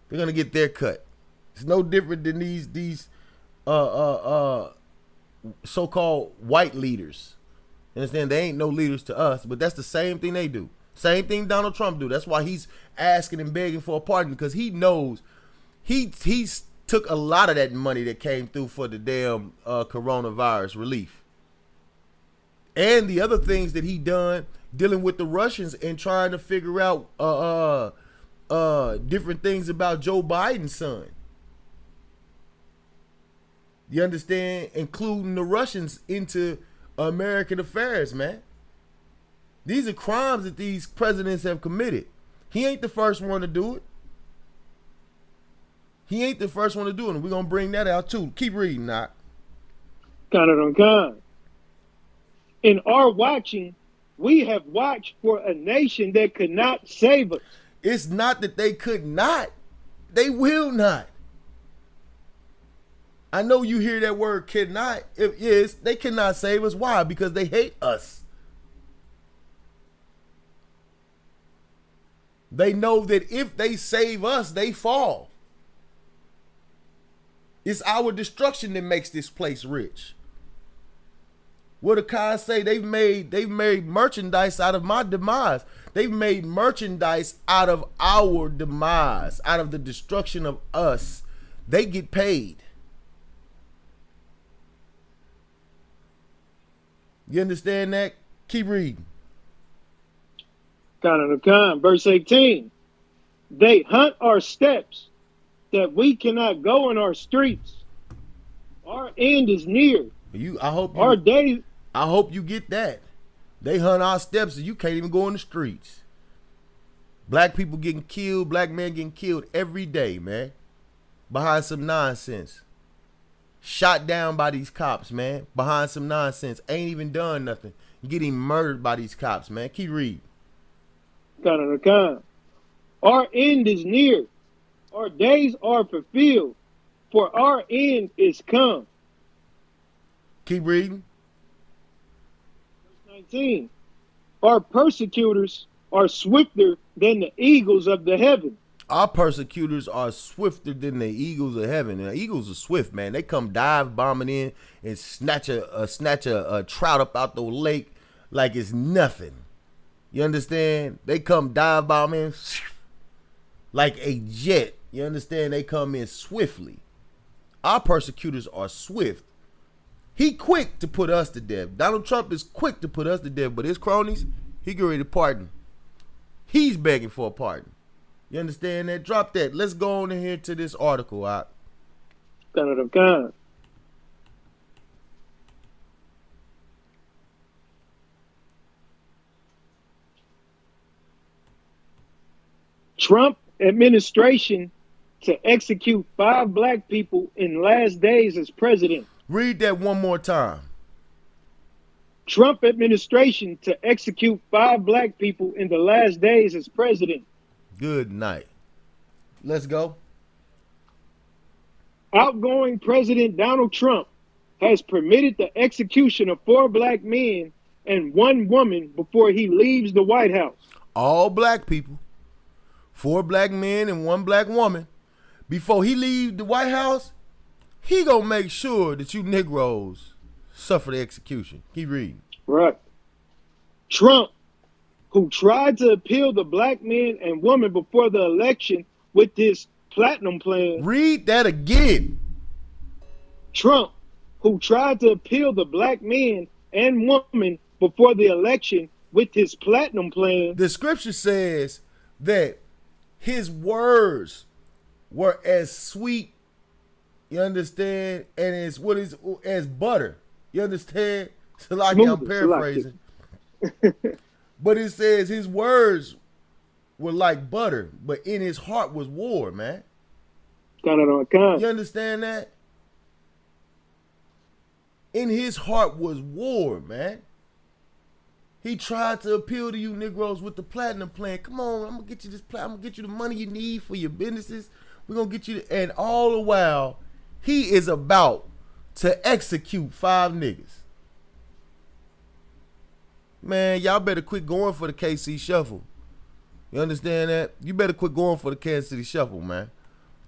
They're going to get their cut. It's no different than these so-called white leaders. You understand? They ain't no leaders to us, but that's the same thing they do. Same thing Donald Trump do. That's why he's asking and begging for a pardon, because he knows he's took a lot of that money that came through for the damn coronavirus relief. And the other things that he done dealing with the Russians and trying to figure out different things about Joe Biden's son. You understand? Including the Russians into American affairs, man. These are crimes that these presidents have committed. He ain't the first one to do it. He ain't the first one to do it, and we're going to bring that out too. Keep reading, Knock. Con. In our watching, we have watched for a nation that could not save us. It's not that they could not. They will not. I know you hear that word cannot. Yes, they cannot save us. Why? Because they hate us. They know that if they save us, they fall. It's our destruction that makes this place rich. What do Kai say? They've made merchandise out of my demise. They've made merchandise out of our demise, out of the destruction of us. They get paid. You understand that? Keep reading. Con. Verse 18. They hunt our steps that we cannot go in our streets. Our end is near. I hope you get that. They hunt our steps and you can't even go in the streets. Black people getting killed, black men getting killed every day, man. Behind some nonsense. Shot down by these cops, man. Behind some nonsense. Ain't even done nothing. Getting murdered by these cops, man. Keep reading. Con. Our end is near. Our days are fulfilled. For our end is come. Keep reading. Verse 19. Our persecutors are swifter than the eagles of the heaven. Our persecutors are swifter than the eagles of heaven. And the eagles are swift, man. They come dive bombing in and snatch a trout up out the lake like it's nothing. You understand? They come dive bombing like a jet. You understand? They come in swiftly. Our persecutors are swift. He quick to put us to death. Donald Trump is quick to put us to death, but his cronies, he get ready to pardon. He's begging for a pardon. You understand that? Drop that. Let's go on in here to this article. Con. Trump administration to execute 5 black people in last days as president. Read that one more time. Trump administration to execute 5 black people in the last days as president. Good night. Let's go. Outgoing President Donald Trump has permitted the execution of 4 black men and 1 woman before he leaves the White House. All black people. 4 black men and 1 black woman. Before he leave the White House, he gonna make sure that you Negroes suffer the execution. Keep reading. Right. Trump, who tried to appeal the black men and women before the election with this platinum plan. Read that again. Trump, who tried to appeal the black men and women before the election with his platinum plan. The scripture says that his words were as sweet, you understand, and as butter. You understand? So like I'm paraphrasing. But it says his words were like butter, but in his heart was war, man. You understand that? In his heart was war, man. He tried to appeal to you Negroes with the platinum plan. Come on, I'm gonna get you this platinum. I'm gonna get you the money you need for your businesses. We're gonna get you, and all the while, he is about to execute 5 niggas. Man, y'all better quit going for the KC Shuffle. You understand that? You better quit going for the Kansas City Shuffle, man.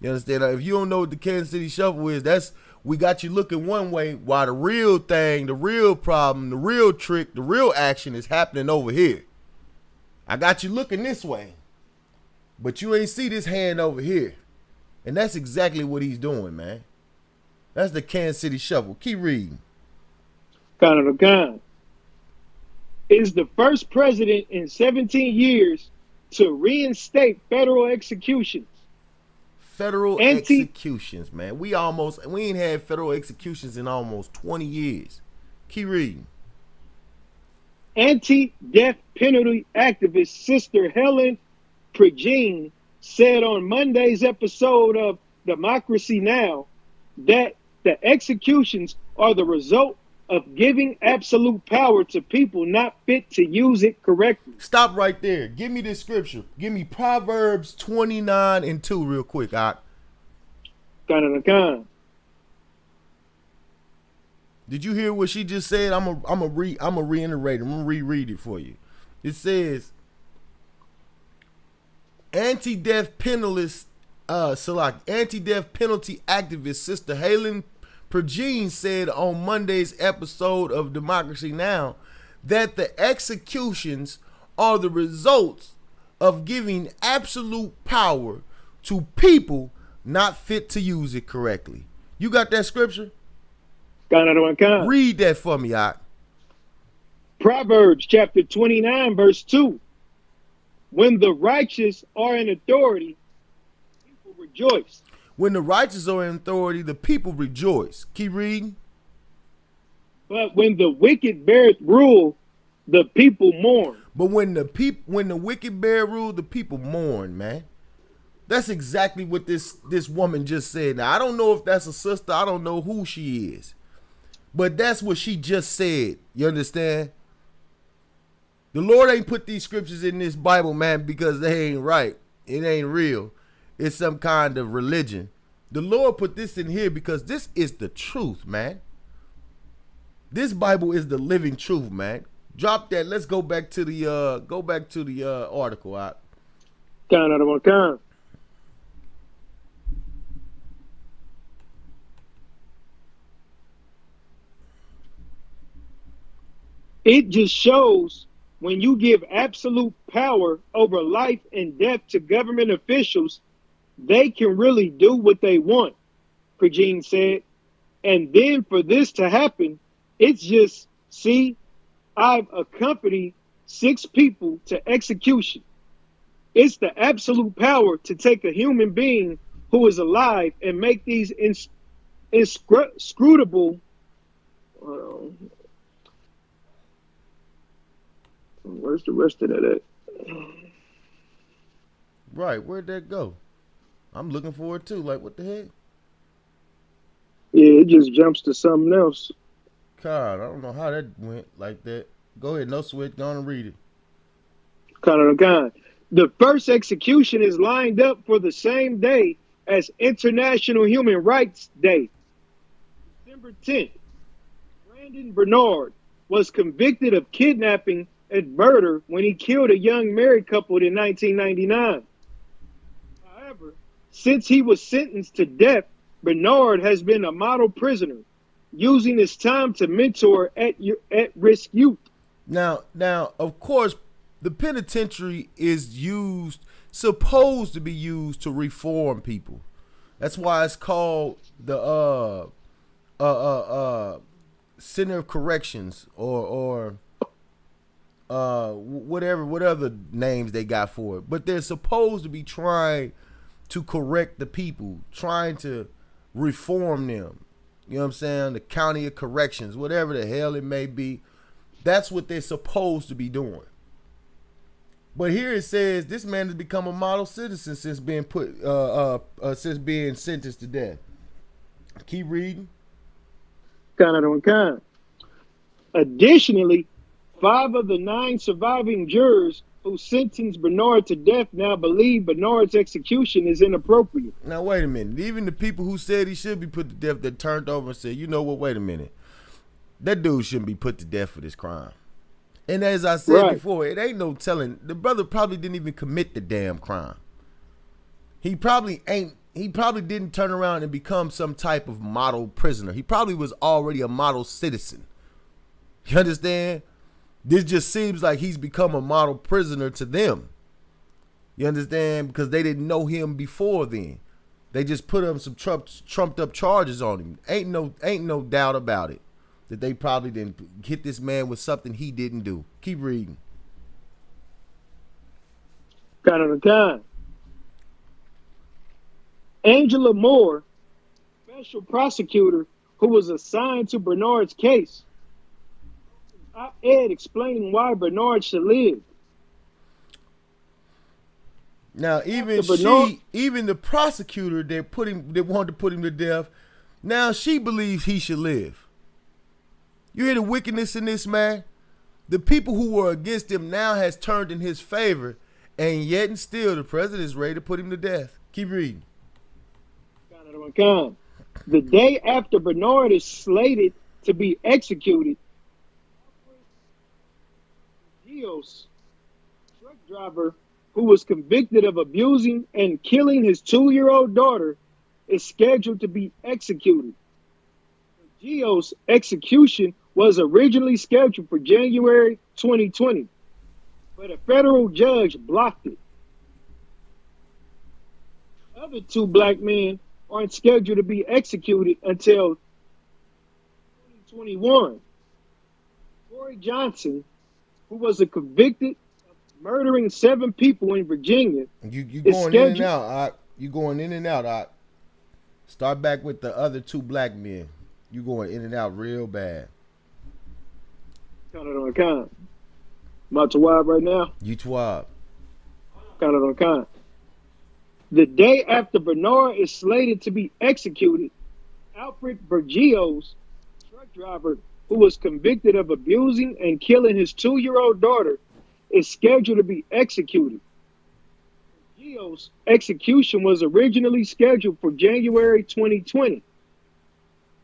You understand that? If you don't know what the Kansas City Shuffle is, we got you looking one way while the real thing, the real problem, the real trick, the real action is happening over here. I got you looking this way, but you ain't see this hand over here. And that's exactly what he's doing, man. That's the Kansas City Shuffle. Keep reading. Gun. Is the first president in 17 years to reinstate federal executions. Federal executions, man. We ain't had federal executions in almost 20 years. Keep reading. Anti-death penalty activist Sister Helen Progene said on Monday's episode of Democracy Now! That the executions are the result of giving absolute power to people not fit to use it correctly. Stop right there. Give me this scripture. Give me Proverbs 29:2 real quick, Ak. Did you hear what she just said? I'm gonna reiterate. I'm gonna reread it for you. It says, anti-death penalty activist Sister Helen Progene said on Monday's episode of Democracy Now! That the executions are the results of giving absolute power to people not fit to use it correctly. You got that scripture? Read that for me, Ak. Proverbs chapter 29, verse 2. When the righteous are in authority, people rejoice. When the righteous are in authority, the people rejoice. Keep reading. But when the wicked beareth rule, the people mourn. But when the wicked bear rule, the people mourn, man. That's exactly what this woman just said. Now, I don't know if that's a sister. I don't know who she is. But that's what she just said. You understand? The Lord ain't put these scriptures in this Bible, man, because they ain't right. It ain't real. It's some kind of religion. The Lord put this in here because this is the truth, man. This Bible is the living truth, man. Drop that. Let's go back to the article out. It just shows when you give absolute power over life and death to government officials, they can really do what they want, Progene said. And then for this to happen, it's just, see, I've accompanied 6 people to execution. It's the absolute power to take a human being who is alive and make these inscrutable. Where's the rest of that at? Right, where'd that go? I'm looking for it too. Like, what the heck? Yeah, it just jumps to something else. God, I don't know how that went like that. Go ahead, no switch. Go on and read it. The first execution is lined up for the same day as International Human Rights Day. December 10th, Brandon Bernard was convicted of kidnapping and murder when he killed a young married couple in 1999. However, since he was sentenced to death, Bernard has been a model prisoner, using his time to mentor at-risk youth. Now, of course, the penitentiary is supposed to be used to reform people. That's why it's called the Center of Corrections or what other names they got for it. But they're supposed to be trying to correct the people, trying to reform them. You know what I'm saying? The County of Corrections, whatever the hell it may be. That's what they're supposed to be doing. But here it says this man has become a model citizen since being sentenced to death. Keep reading. Additionally, 5 of the 9 surviving jurors who sentenced Bernard to death now believe Bernard's execution is inappropriate. Now, wait a minute. Even the people who said he should be put to death, that turned over and said, you know what, wait a minute. That dude shouldn't be put to death for this crime. And as I said before, it ain't no telling. The brother probably didn't even commit the damn crime. He probably didn't turn around and become some type of model prisoner. He probably was already a model citizen. You understand? This just seems like he's become a model prisoner to them. You understand? Because they didn't know him before then. They just put up some trumped up charges on him. Ain't no doubt about it that they probably didn't hit this man with something he didn't do. Keep reading. Angela Moore, special prosecutor who was assigned to Bernard's case, op-ed explaining why Bernard should live. Now, even Bernard, even the prosecutor that wanted to put him to death, now she believes he should live. You hear the wickedness in this man? The people who were against him now has turned in his favor, and yet and still the president is ready to put him to death. Keep reading. The day after Bernard is slated to be executed, Geos, truck driver who was convicted of abusing and killing his 2-year-old daughter, is scheduled to be executed. Geo's execution was originally scheduled for January 2020, but a federal judge blocked it. Other 2 black men aren't scheduled to be executed until 2021. Corey Johnson, who was convicted of murdering 7 people in Virginia, You going in and out. You going in and out. Start back with the other 2 black men. You going in and out real bad. Count it on account. I'm out to wide right now. You twab. Count it on account. The day after Bernard is slated to be executed, Alfred Bergios, truck driver who was convicted of abusing and killing his 2-year-old daughter, is scheduled to be executed. Bergios' execution was originally scheduled for January 2020,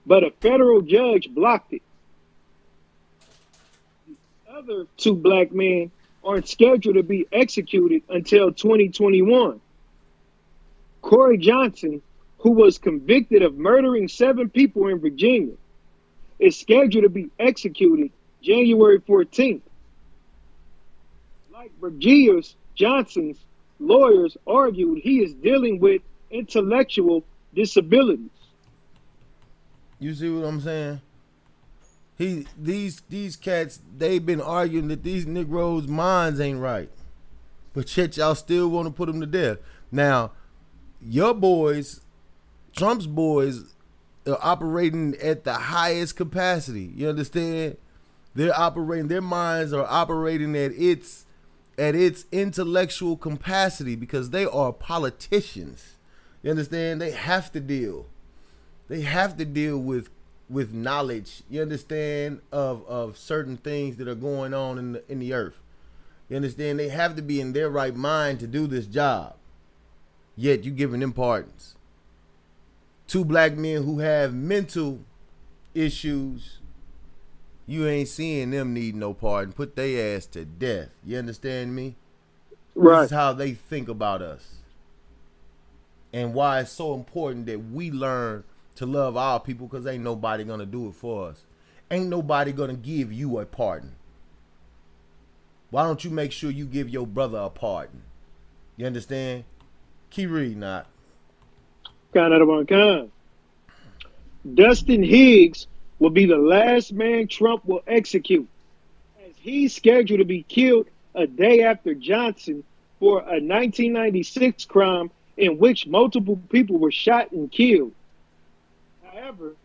but a federal judge blocked it. The other 2 black men aren't scheduled to be executed until 2021. Corey Johnson, who was convicted of murdering 7 people in Virginia, is scheduled to be executed January 14th. Like Bergios, Johnson's lawyers argued he is dealing with intellectual disabilities. You see what I'm saying? These cats, they've been arguing that these Negroes' minds ain't right, but yet y'all still want to put them to death. Now, your boys, Trump's boys, are operating at the highest capacity. You understand? They're operating. Their minds are operating at its intellectual capacity because they are politicians. You understand? They have to deal. They have to deal with knowledge. You understand of certain things that are going on in the earth. You understand? They have to be in their right mind to do this job. Yet you giving them pardons. 2 black men who have mental issues, you ain't seeing them need no pardon. Put their ass to death. You understand me? Right. This is how they think about us. And why it's so important that we learn to love our people, because ain't nobody gonna do it for us. Ain't nobody gonna give you a pardon. Why don't you make sure you give your brother a pardon? You understand? Keep reading, not. Count out of one kind. Dustin Higgs will be the last man Trump will execute, as he's scheduled to be killed a day after Johnson for a 1996 crime in which multiple people were shot and killed. However,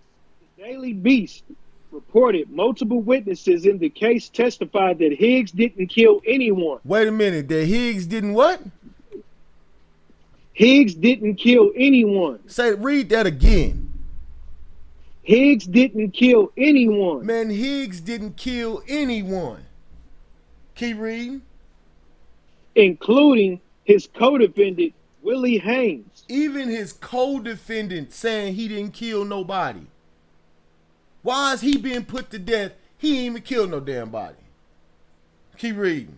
the Daily Beast reported multiple witnesses in the case testified that Higgs didn't kill anyone. Wait a minute, that Higgs didn't what? Higgs didn't kill anyone. Read that again. Higgs didn't kill anyone. Man, Higgs didn't kill anyone. Keep reading. Including his co-defendant, Willie Haynes. Even his co-defendant saying he didn't kill nobody. Why is he being put to death? He ain't even killed no damn body. Keep reading.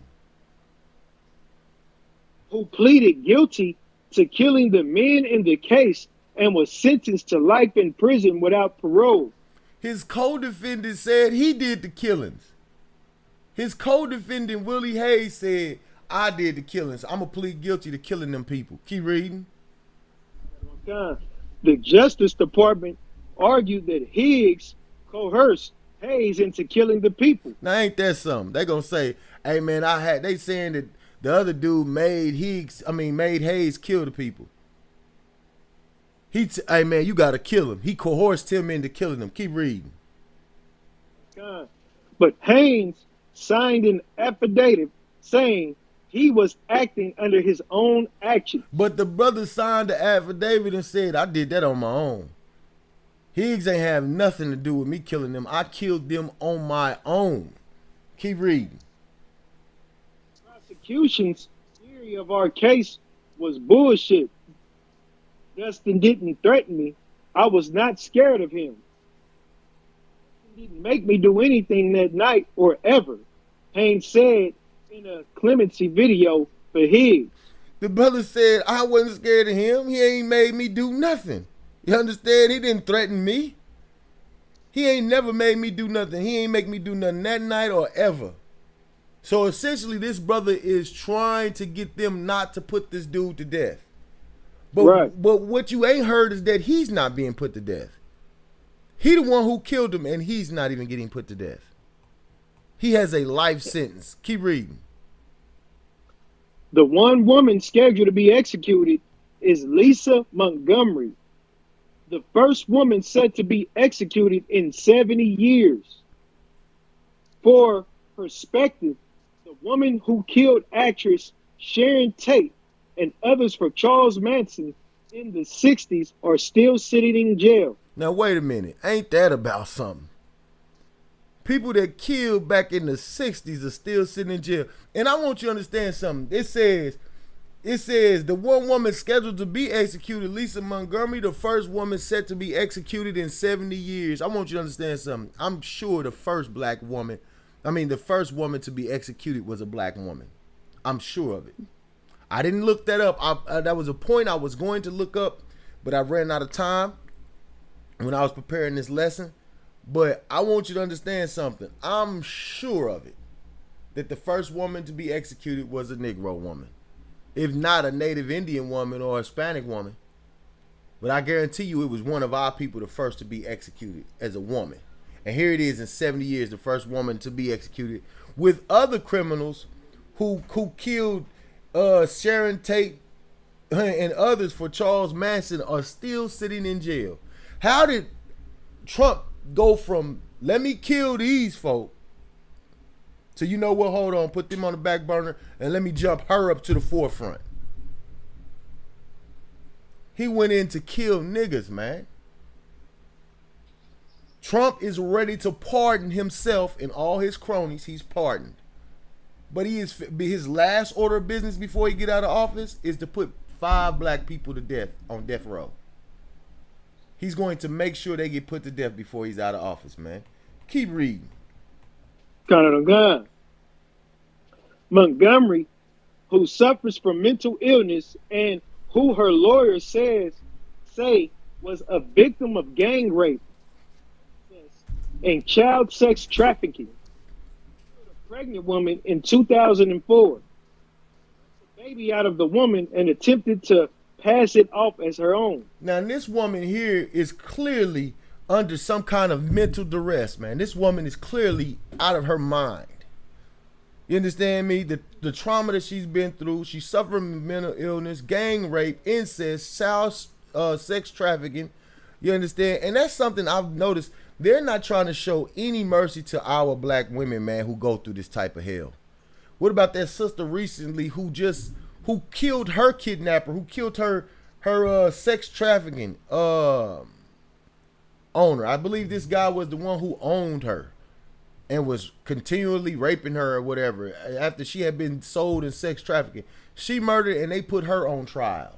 Who pleaded guilty to killing the men in the case and was sentenced to life in prison without parole. His co-defendant said he did the killings. His co-defendant, Willie Hayes, said, I did the killings. I'm going to plead guilty to killing them people. Keep reading. The Justice Department argued that Higgs coerced Hayes into killing the people. Now, ain't that something? They going to say, hey, man, they saying that the other dude made Hayes kill the people. Hey, man, you got to kill him. He coerced him into killing them. Keep reading. But Haynes signed an affidavit saying He was acting under his own action. But the brother signed the affidavit and said, I did that on my own. Higgs ain't have nothing to do with me killing them. I killed them on my own. Keep reading. Prosecution's theory of our case was bullshit. Dustin didn't threaten me. I was not scared of him. He didn't make me do anything that night or ever, Haynes said in a clemency video for Higgs. The brother said, I wasn't scared of him. He ain't made me do nothing. You understand? He didn't threaten me. He ain't never made me do nothing. He ain't make me do nothing that night or ever. So essentially, this brother is trying to get them not to put this dude to death. But, right. But what you ain't heard is that he's not being put to death. He the one who killed him, and he's not even getting put to death. He has a life sentence. Keep reading. The one woman scheduled to be executed is Lisa Montgomery, the first woman set to be executed in 70 years. For perspective, the woman who killed actress Sharon Tate and others for Charles Manson in the 60s are still sitting in jail. Now, wait a minute. Ain't that about something? People that killed back in the 60s are still sitting in jail. And I want you to understand something. It says the one woman scheduled to be executed, Lisa Montgomery, the first woman set to be executed in 70 years. I want you to understand something. I'm sure the first woman to be executed was a black woman. I'm sure of it. I didn't look that up. That was a point I was going to look up, but I ran out of time when I was preparing this lesson. But I want you to understand something. I'm sure of it, that the first woman to be executed was a Negro woman, if not a Native Indian woman or a Hispanic woman. But I guarantee you it was one of our people the first to be executed as a woman. And here it is in 70 years, the first woman to be executed, with other criminals who killed Sharon Tate and others for Charles Manson are still sitting in jail. How did Trump go from let me kill these folk to, you know what, hold on, put them on the back burner and let me jump her up to the forefront? He went in to kill niggas, man. Trump is ready to pardon himself and all his cronies. He's pardoned. But his last order of business before he get out of office is to put 5 black people to death on death row. He's going to make sure they get put to death before he's out of office, man. Keep reading. Montgomery, who suffers from mental illness and who her lawyer say was a victim of gang rape and child sex trafficking, a pregnant woman in 2004, took a baby out of the woman and attempted to pass it off as her own. Now, this woman here is clearly under some kind of mental duress, man. This woman is clearly out of her mind. You understand me? The trauma that she's been through, she's suffering from mental illness, gang rape, incest, child sex trafficking. You understand? And that's something I've noticed. They're not trying to show any mercy to our black women, man, who go through this type of hell. What about that sister recently who killed her kidnapper, who killed her sex trafficking owner? I believe this guy was the one who owned her and was continually raping her or whatever after she had been sold in sex trafficking. She murdered and they put her on trial.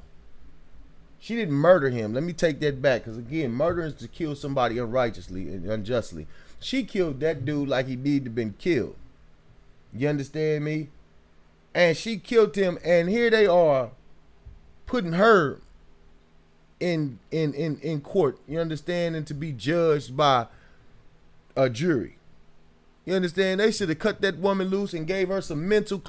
She didn't murder him. Let me take that back, because again, murder is to kill somebody unrighteously and unjustly. She killed that dude like he needed to been killed. You understand me? And she killed him, and here they are putting her in court, you understand, and to be judged by a jury. You understand? They should have cut that woman loose and gave her some mental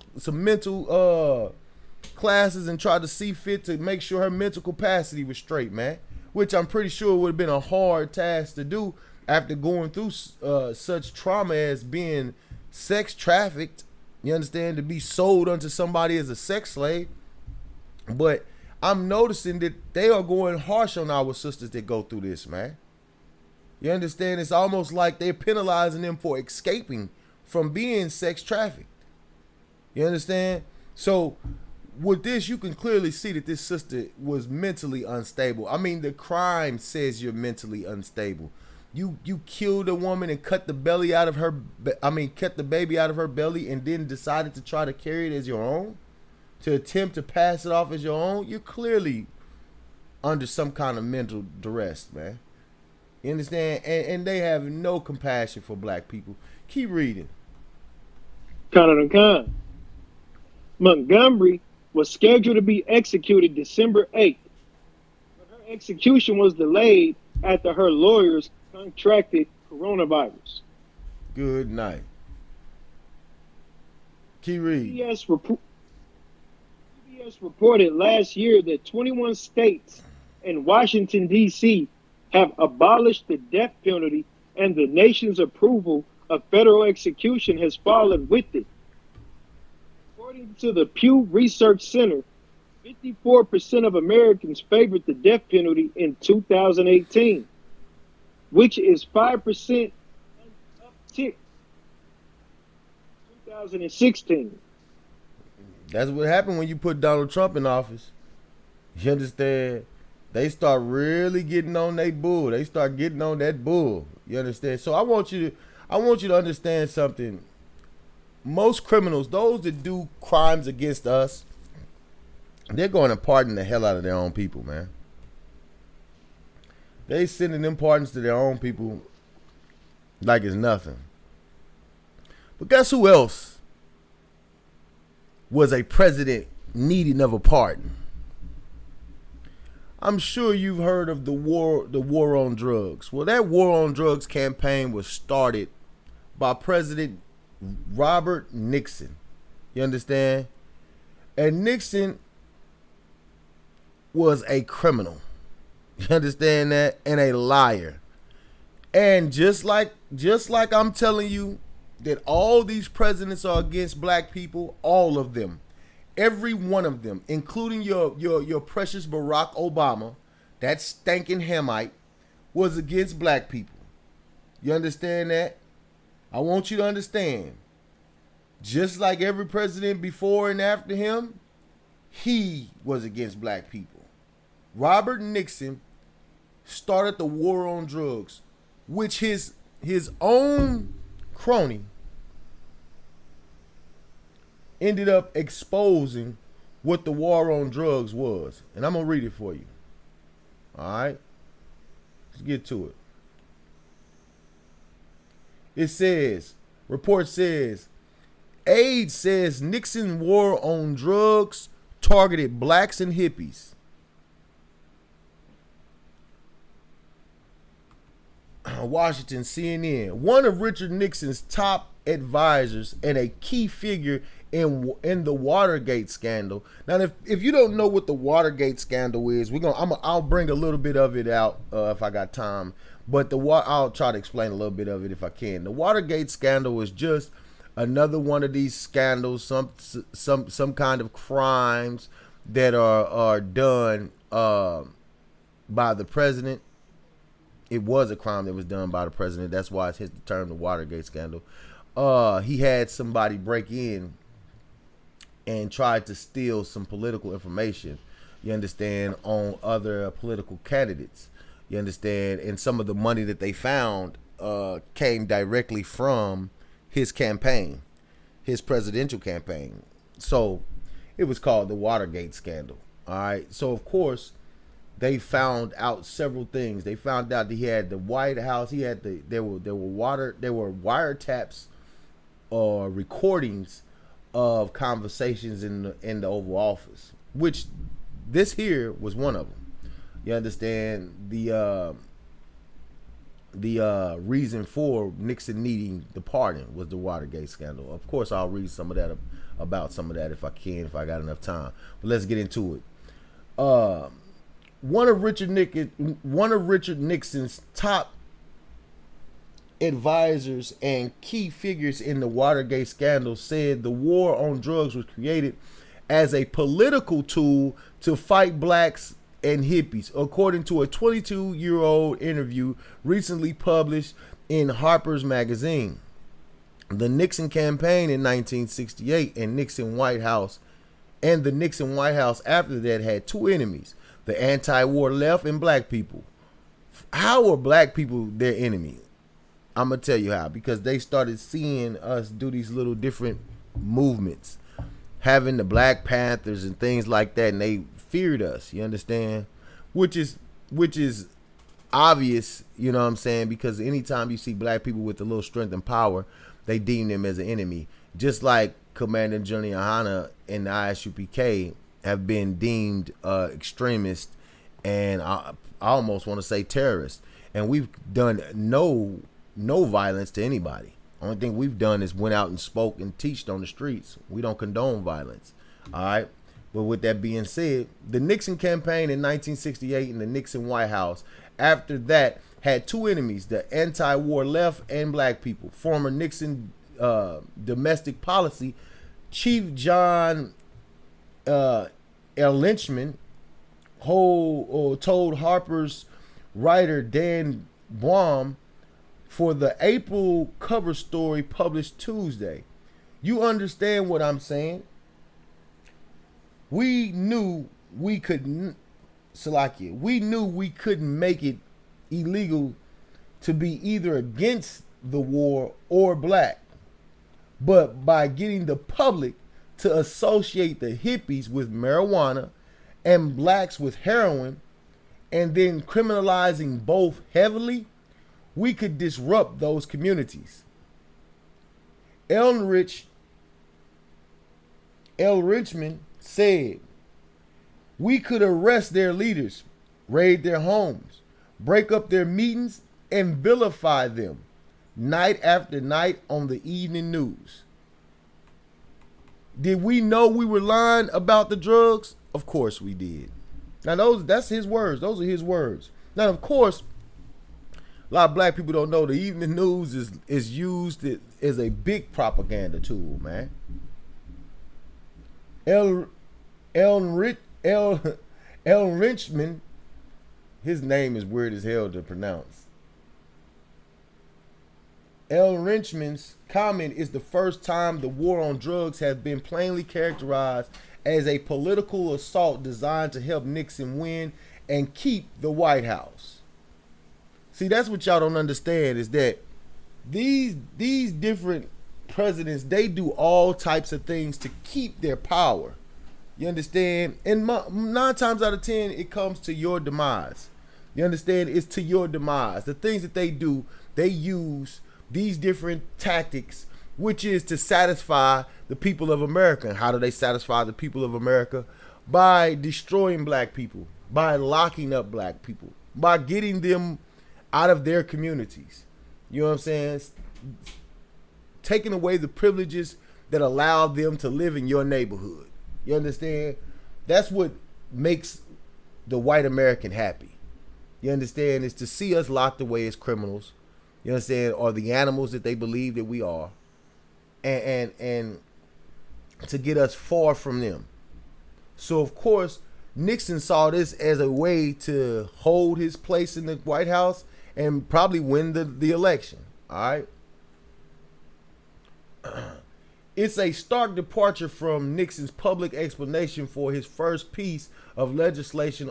classes and tried to see fit to make sure her mental capacity was straight, man. Which I'm pretty sure would have been a hard task to do after going through such trauma as being sex trafficked. You understand? To be sold unto somebody as a sex slave. But I'm noticing that they are going harsh on our sisters that go through this, man. You understand? It's almost like they're penalizing them for escaping from being sex trafficked. You understand? So with this, you can clearly see that this sister was mentally unstable. I mean, the crime says you're mentally unstable. You killed a woman and cut the belly out of her. Cut the baby out of her belly, and then decided to try to carry it as your own, to attempt to pass it off as your own. You're clearly under some kind of mental duress, man. You understand? And they have no compassion for black people. Keep reading. Con. Montgomery was scheduled to be executed December 8th, but her execution was delayed after her lawyers contracted coronavirus. Good night. Keep reading. CBS reported last year that 21 states and Washington, D.C. have abolished the death penalty, and the nation's approval of federal execution has fallen with it. According to the Pew Research Center, 54% of Americans favored the death penalty in 2018, which is 5% uptick 2016. That's what happened when you put Donald Trump in office. You understand? They start really getting on their bull. They start getting on that bull. You understand? So I want you to understand something. Most criminals, those that do crimes against us, they're going to pardon the hell out of their own people, man. They sending them pardons to their own people like it's nothing. But guess who else was a president needing of a pardon? I'm sure you've heard of the war on drugs. Well, that war on drugs campaign was started by President Robert Nixon. You understand? And Nixon was a criminal. You understand that? And a liar. And just like I'm telling you that all these presidents are against black people, all of them, every one of them, including your precious Barack Obama, that stinking Hamite, was against black people. You understand that? I want you to understand. Just like every president before and after him, he was against black people. Robert Nixon started the war on drugs, which his own crony ended up exposing what the war on drugs was. And I'm going to read it for you. All right? Let's get to it. It says, report says, aide says Nixon war on drugs targeted blacks and hippies. Washington, CNN. One of Richard Nixon's top advisors and a key figure in the Watergate scandal. Now, if you don't know what the Watergate scandal is, I'll bring a little bit of it out if I got time. But I'll try to explain a little bit of it if I can. The Watergate scandal is just another one of these scandals, some kind of crimes that are done by the president. It was a crime that was done by the president. That's why it's the term the Watergate scandal. He had somebody break in and tried to steal some political information, you understand, on other political candidates, you understand, and some of the money that they found came directly from his campaign, his presidential campaign. So it was called the Watergate scandal. All right. So of course they found out several things. They found out that he had the White House. He had there were wiretaps or recordings of conversations in the Oval Office, which this here was one of them. You understand? The reason for Nixon needing the pardon was the Watergate scandal. Of course, I'll read some of that about some of that if I can, if I got enough time. But let's get into it. One of Richard Nixon's top advisors and key figures in the Watergate scandal said the war on drugs was created as a political tool to fight blacks and hippies, according to a 22-year-old interview recently published in Harper's Magazine. The Nixon campaign in 1968 and Nixon White House and the Nixon White House after that had two enemies: the anti-war left and black people. How were black people their enemy? I'm gonna tell you how. Because they started seeing us do these little different movements, having the Black Panthers and things like that, and they feared us. You understand? Which is obvious. You know what I'm saying? Because anytime you see black people with a little strength and power, they deem them as an enemy. Just like Commander Juliana and the Isupk have been deemed extremists and I almost want to say terrorists. And we've done no violence to anybody. Only thing we've done is went out and spoke and teached on the streets. We don't condone violence. All right. But with that being said, the Nixon campaign in 1968 and the Nixon White House after that had two enemies: the anti-war left and black people. Former Nixon domestic policy Chief John Lynchman told Harper's writer Dan Baum for the April cover story published Tuesday. You understand what I'm saying? We knew we couldn't, Salakia, we knew we couldn't make it illegal to be either against the war or black. But by getting the public to associate the hippies with marijuana and blacks with heroin, and then criminalizing both heavily, we could disrupt those communities. L. Richmond said, we could arrest their leaders, raid their homes, break up their meetings, and vilify them night after night on the evening news. Did we know we were lying about the drugs? Of course we did. Now that's his words. Those are his words. Now, of course, a lot of black people don't know the evening news is used as a big propaganda tool, man. L. Richmond, his name is weird as hell to pronounce. L. Richmond's comment is the first time the war on drugs has been plainly characterized as a political assault designed to help Nixon win and keep the White House. See, that's what y'all don't understand, is that these different presidents, they do all types of things to keep their power. You understand? And 9 times out of 10, it comes to your demise. You understand? It's to your demise. The things that they do, they use these different tactics, which is to satisfy the people of America. And how do they satisfy the people of America? By destroying black people, by locking up black people, by getting them out of their communities. You know what I'm saying? Taking away the privileges that allow them to live in your neighborhood. You understand? That's what makes the white American happy. You understand? Is to see us locked away as criminals. You understand? Or the animals that they believe that we are. And to get us far from them. So, of course, Nixon saw this as a way to hold his place in the White House and probably win the election. All right. It's a stark departure from Nixon's public explanation for his first piece of legislation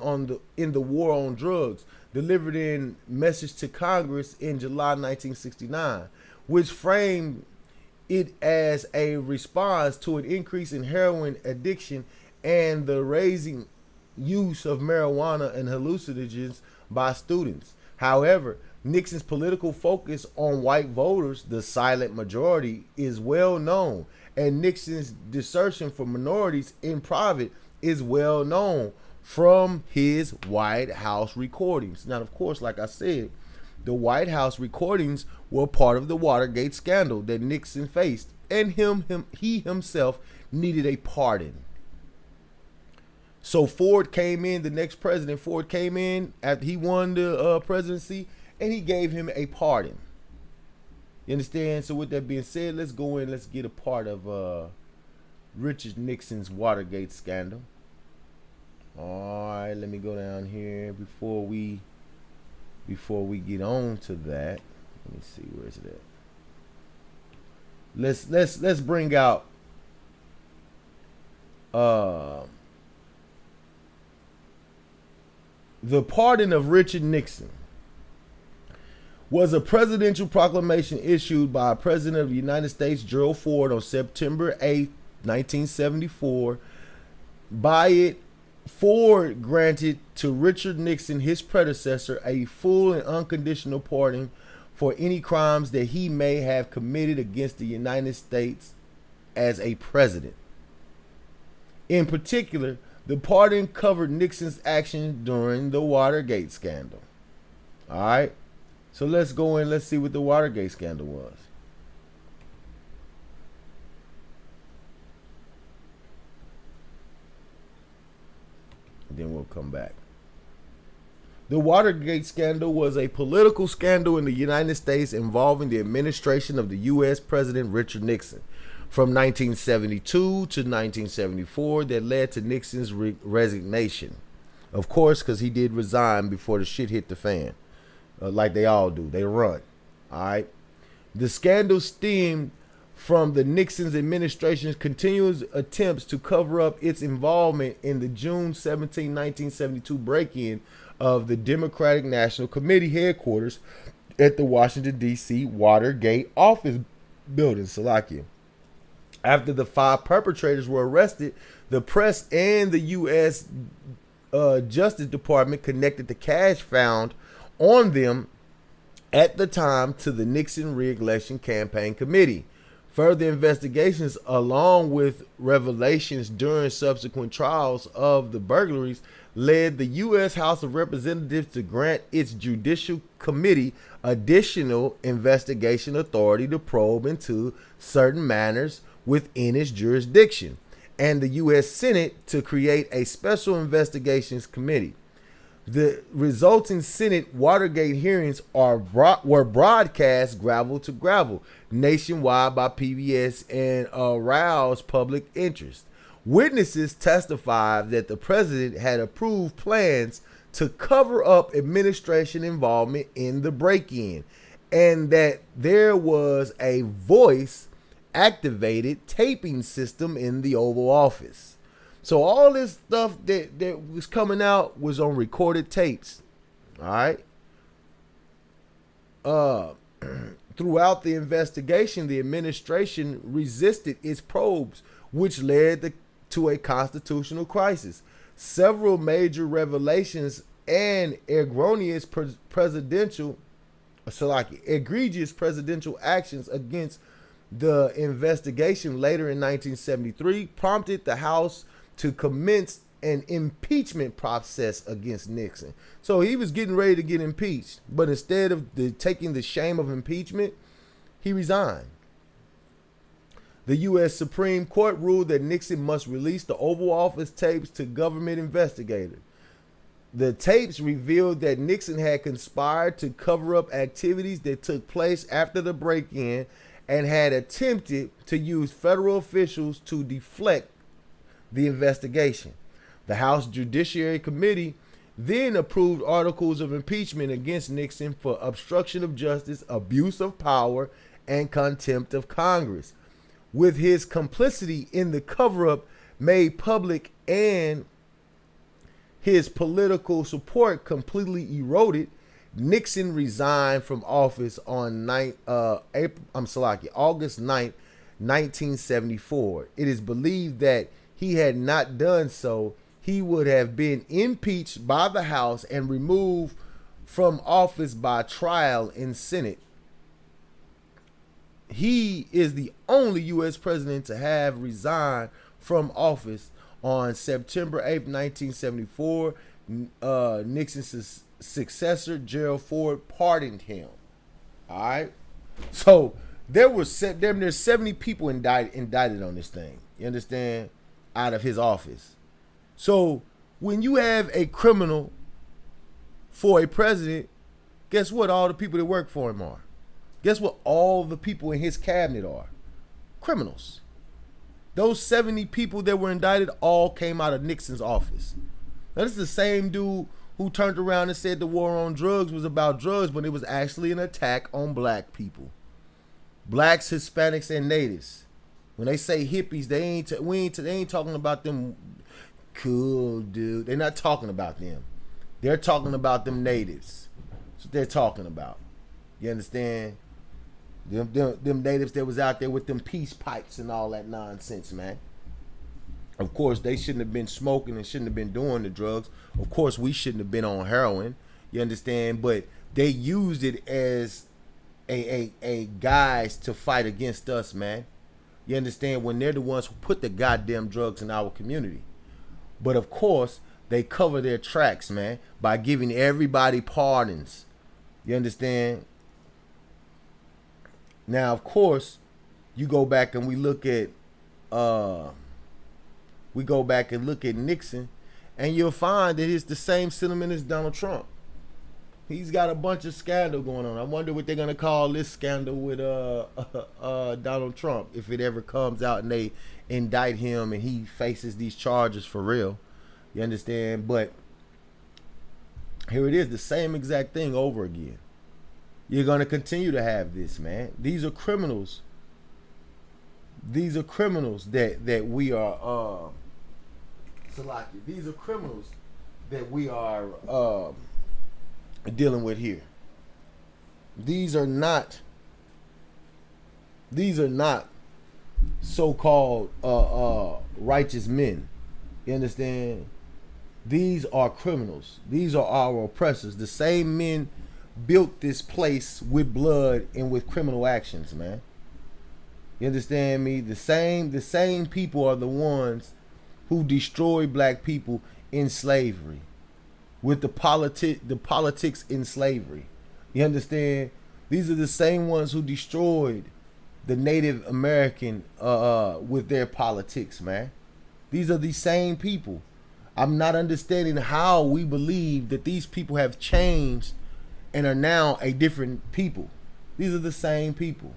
in the war on drugs, delivered in message to Congress in July 1969, which framed it as a response to an increase in heroin addiction and the raising use of marijuana and hallucinogens by students. However, Nixon's political focus on white voters, the silent majority, is well known, and Nixon's desertion for minorities in private is well known from his White House recordings. Now, of course, like I said, the White House recordings were part of the Watergate scandal that Nixon faced, and he himself needed a pardon. So Ford came in, the next president, Ford came in after he won the presidency, and he gave him a pardon. You understand? So with that being said, let's go in, let's get a part of Richard Nixon's Watergate scandal. All right, let me go down here before we get on to that. Let me see, where is it at? Let's bring out The pardon of Richard Nixon was a presidential proclamation issued by President of the United States Gerald Ford on September 8, 1974. By it, Ford granted to Richard Nixon, his predecessor, a full and unconditional pardon for any crimes that he may have committed against the United States as a president. In particular, the pardon covered Nixon's actions during the Watergate scandal. All right, so let's go in. Let's see what the Watergate scandal was. And then we'll come back. The Watergate scandal was a political scandal in the United States involving the administration of the U.S. President Richard Nixon from 1972 to 1974 that led to Nixon's resignation. Of course, because he did resign before the shit hit the fan. Like they all do. They run. All right. The scandal stemmed from the Nixon's administration's continuous attempts to cover up its involvement in the June 17, 1972 break-in of the Democratic National Committee headquarters at the Washington, D.C. Watergate office building, Salakia. After the 5 perpetrators were arrested, the press and the U.S. Justice Department connected the cash found on them at the time to the Nixon Re-election Campaign Committee. Further investigations, along with revelations during subsequent trials of the burglaries, led the U.S. House of Representatives to grant its Judicial Committee additional investigation authority to probe into certain matters within its jurisdiction, and the U.S. Senate to create a Special Investigations Committee. The resulting Senate Watergate hearings were broadcast gravel to gravel nationwide by PBS and aroused public interest. Witnesses testified that the president had approved plans to cover up administration involvement in the break-in, and that there was a voice-activated taping system in the Oval Office. So all this stuff that was coming out was on recorded tapes. All right. Throughout the investigation, the administration resisted its probes, which led to a constitutional crisis. Several major revelations and egregious presidential actions against the investigation later in 1973 prompted the House to commence an impeachment process against Nixon. So he was getting ready to get impeached, but instead of taking the shame of impeachment, he resigned. The U.S. Supreme Court ruled that Nixon must release the Oval Office tapes to government investigators. The tapes revealed that Nixon had conspired to cover up activities that took place after the break-in and had attempted to use federal officials to deflect the investigation. The House Judiciary Committee then approved articles of impeachment against Nixon for obstruction of justice, abuse of power, and contempt of Congress. With his complicity in the cover-up made public and his political support completely eroded, Nixon resigned from office on August 9, 1974. It is believed that he had not done so, he would have been impeached by the House and removed from office by trial in Senate. He is the only U.S. president to have resigned from office on September 8, 1974. Nixon's successor, Gerald Ford, pardoned him. All right. So there's 70 people indicted on this thing. You understand? Out of his office. So when you have a criminal for a president, guess what all the people that work for him are? Guess what all the people in his cabinet are? Criminals. Those 70 people that were indicted all came out of Nixon's office. Now this is the same dude who turned around and said the war on drugs was about drugs, but it was actually an attack on black people. Blacks, Hispanics, and natives. When they say hippies, they ain't talking about them cool dude. They're not talking about them. They're talking about them natives. That's what they're talking about. You understand? Them natives that was out there with them peace pipes and all that nonsense, man. Of course, they shouldn't have been smoking and shouldn't have been doing the drugs. Of course, we shouldn't have been on heroin. You understand? But they used it as a guise to fight against us, man. You understand? When they're the ones who put the goddamn drugs in our community. But of course, they cover their tracks, man, by giving everybody pardons. You understand? Now, of course, you go back and we look at Nixon, and you'll find that it's the same sentiment as Donald Trump. He's got a bunch of scandal going on. I wonder what they're gonna call this scandal with Donald Trump if it ever comes out and they indict him and he faces these charges for real. You understand? But here it is, the same exact thing over again. You're gonna continue to have this, man. These are criminals. These are criminals that we are Salaki. These are criminals that we are dealing with here. These are not so-called righteous men. You understand? These are criminals. These are our oppressors. The same men built this place with blood and with criminal actions, man. You understand me? The same people are the ones who destroy black people in slavery, with the politics in slavery. You understand? These are the same ones who destroyed the Native American with their politics, man. These are the same people. I'm not understanding how we believe that these people have changed and are now a different people. These are the same people.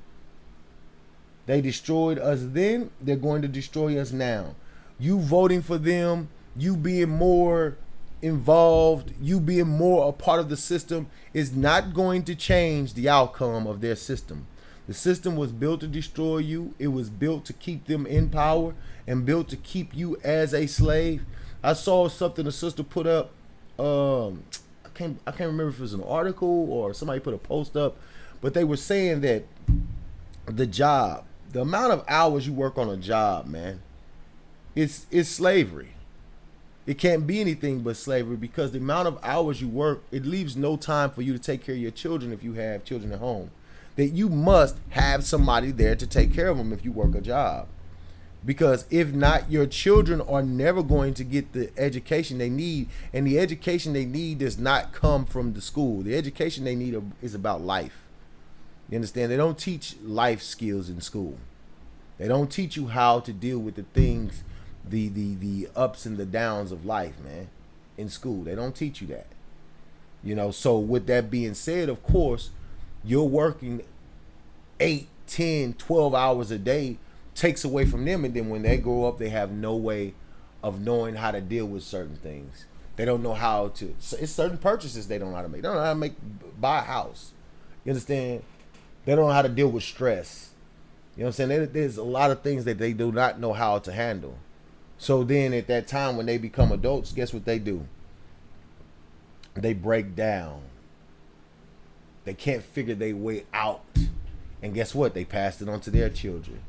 They destroyed us then, they're going to destroy us now. You voting for them, you being more involved, you being more a part of the system is not going to change the outcome of their system. The system was built to destroy you. It was built to keep them in power and built to keep you as a slave. I saw something a sister put up. I can't remember if it was an article or somebody put a post up, but they were saying that the amount of hours you work on a job, man, it's slavery. It can't be anything but slavery because the amount of hours you work, it leaves no time for you to take care of your children if you have children at home. That you must have somebody there to take care of them if you work a job. Because if not, your children are never going to get the education they need. And the education they need does not come from the school. The education they need is about life. You understand? They don't teach life skills in school. They don't teach you how to deal with the things, the ups and the downs of life, man, in school. They don't teach you that. You know, so with that being said, of course, you're working 8, 10, 12 hours a day takes away from them. And then when they grow up, they have no way of knowing how to deal with certain things. They don't know how to, it's certain purchases they don't know how to make. They don't know how to buy a house. You understand? They don't know how to deal with stress. You know what I'm saying? There's a lot of things that they do not know how to handle. So then at that time when they become adults, guess what they do? They break down. They can't figure their way out. And guess what? They pass it on to their children.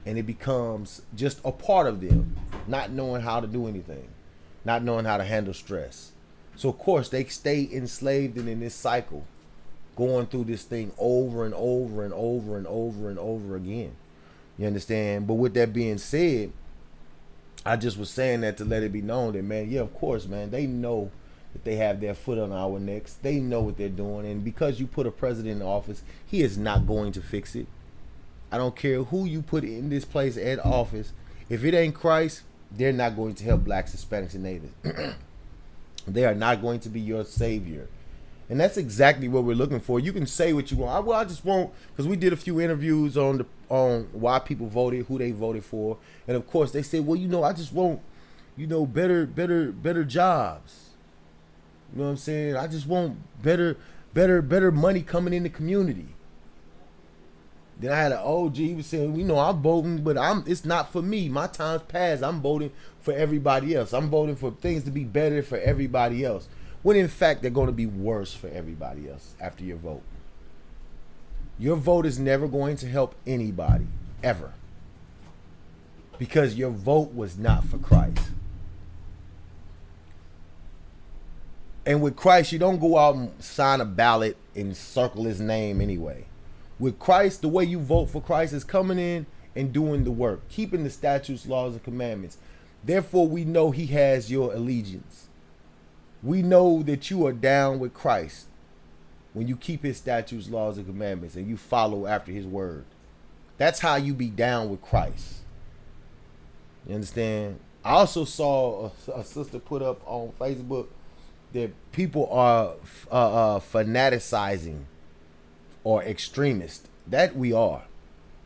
And it becomes just a part of them, not knowing how to do anything, not knowing how to handle stress. So of course they stay enslaved and in this cycle, going through this thing over and over and over and over and over again. You understand? But with that being said, I just was saying that to let it be known that, man, yeah, of course, man, they know that they have their foot on our necks. They know what they're doing. And because you put a president in office, he is not going to fix it. I don't care who you put in this place at office. If it ain't Christ, they're not going to help blacks, Hispanics, and natives. They are not going to be your savior. And that's exactly what we're looking for. You can say what you want. I just won't, because we did a few interviews on why people voted, who they voted for. And of course they said, well, I just want, better jobs. You know what I'm saying? I just want better money coming in the community. Then I had an OG, he was saying, you know, I'm voting, but it's not for me. My time's passed. I'm voting for everybody else. I'm voting for things to be better for everybody else. When in fact, they're going to be worse for everybody else after your vote. Your vote is never going to help anybody, ever. Because your vote was not for Christ. And with Christ, you don't go out and sign a ballot and circle his name anyway. With Christ, the way you vote for Christ is coming in and doing the work, keeping the statutes, laws, and commandments. Therefore, we know he has your allegiance. We know that you are down with Christ when you keep his statutes, laws, and commandments, and you follow after his word. That's how you be down with Christ. You understand? I also saw a sister put up on Facebook that people are fanaticizing or extremist. That we are.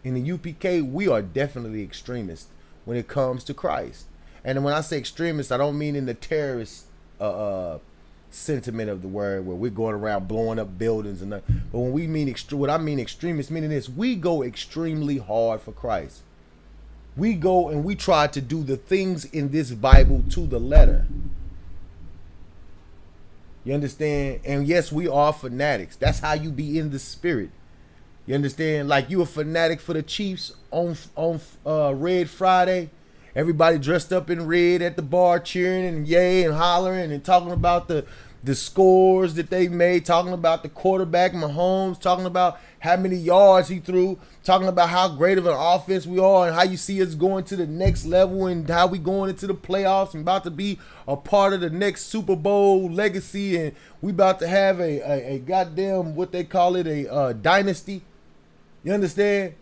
In the UPK, we are definitely extremist when it comes to Christ. And when I say extremist, I don't mean in the terrorist sentiment of the word, where we're going around blowing up buildings and that. But when we mean what I mean extremist, meaning this, we go extremely hard for Christ. We go and we try to do the things in this Bible to the letter. You understand? And yes, we are fanatics. That's how you be in the spirit. You understand? Like you a fanatic for the Chiefs on Red Friday. Everybody dressed up in red at the bar, cheering and yay and hollering and talking about the scores that they made, talking about the quarterback, Mahomes, talking about how many yards he threw, talking about how great of an offense we are and how you see us going to the next level and how we going into the playoffs and about to be a part of the next Super Bowl legacy, and we about to have a goddamn, what they call it, a dynasty. You understand?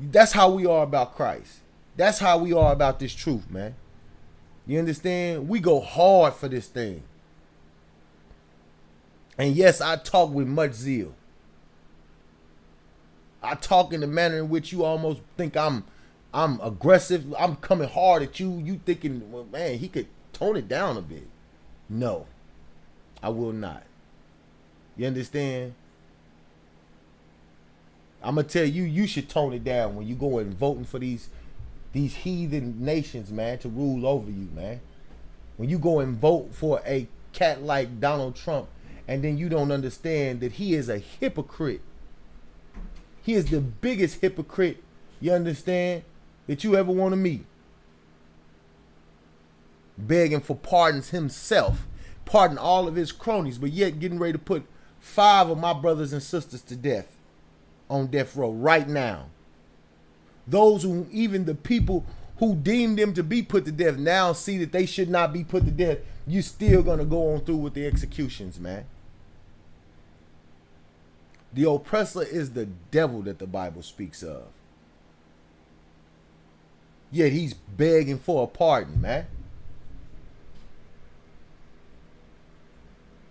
That's how we are about Christ. That's how we are about this truth, man. You understand? We go hard for this thing. And yes, I talk with much zeal. I talk in the manner in which you almost think I'm aggressive. I'm coming hard at you. You thinking, well, man, he could tone it down a bit. No, I will not. You understand? I'm going to tell you, you should tone it down when you go and voting for these heathen nations, man, to rule over you, man. When you go and vote for a cat like Donald Trump, and then you don't understand that he is a hypocrite. He is the biggest hypocrite, you understand, that you ever want to meet. Begging for pardons himself, pardon all of his cronies, but yet getting ready to put 5 of my brothers and sisters to death on death row right now. Those who, even the people who deemed them to be put to death, now see that they should not be put to death. You still gonna go on through with the executions, man. The oppressor is the devil that the Bible speaks of. Yet he's begging for a pardon, man.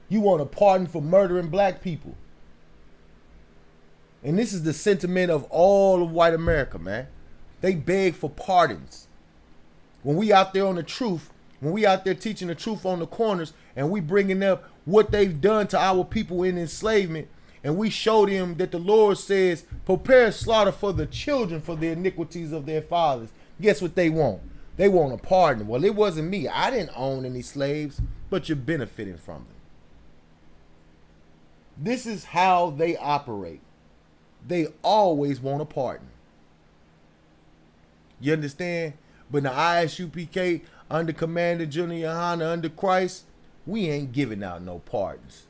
You want a pardon for murdering black people. And this is the sentiment of all of white America, man. They beg for pardons. When we out there on the truth, when we out there teaching the truth on the corners, and we bringing up what they've done to our people in enslavement, and we show them that the Lord says, prepare slaughter for the children for the iniquities of their fathers. Guess what they want? They want a pardon. Well, it wasn't me. I didn't own any slaves, but you're benefiting from them. This is how they operate. They always want a pardon. You understand? But in the ISUPK, under Commander General Yohana, under Christ, we ain't giving out no pardons.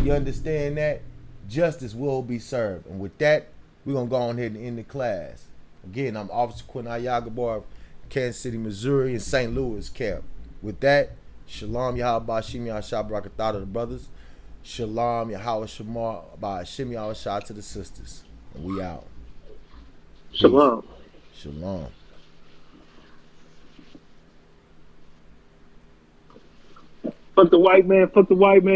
You understand that? Justice will be served. And with that, we're going to go on ahead and end the class. Again, I'm Officer Quinn Ayagabar of Kansas City, Missouri, and St. Louis camp. With that, Shalom Yahweh Shim Yahshua Barakatah to the brothers. Shalom Yahweh Shamar Shim Yahshua to the sisters. And we out. Shalom. Peace. Shalom. Fuck the white man. Fuck the white man.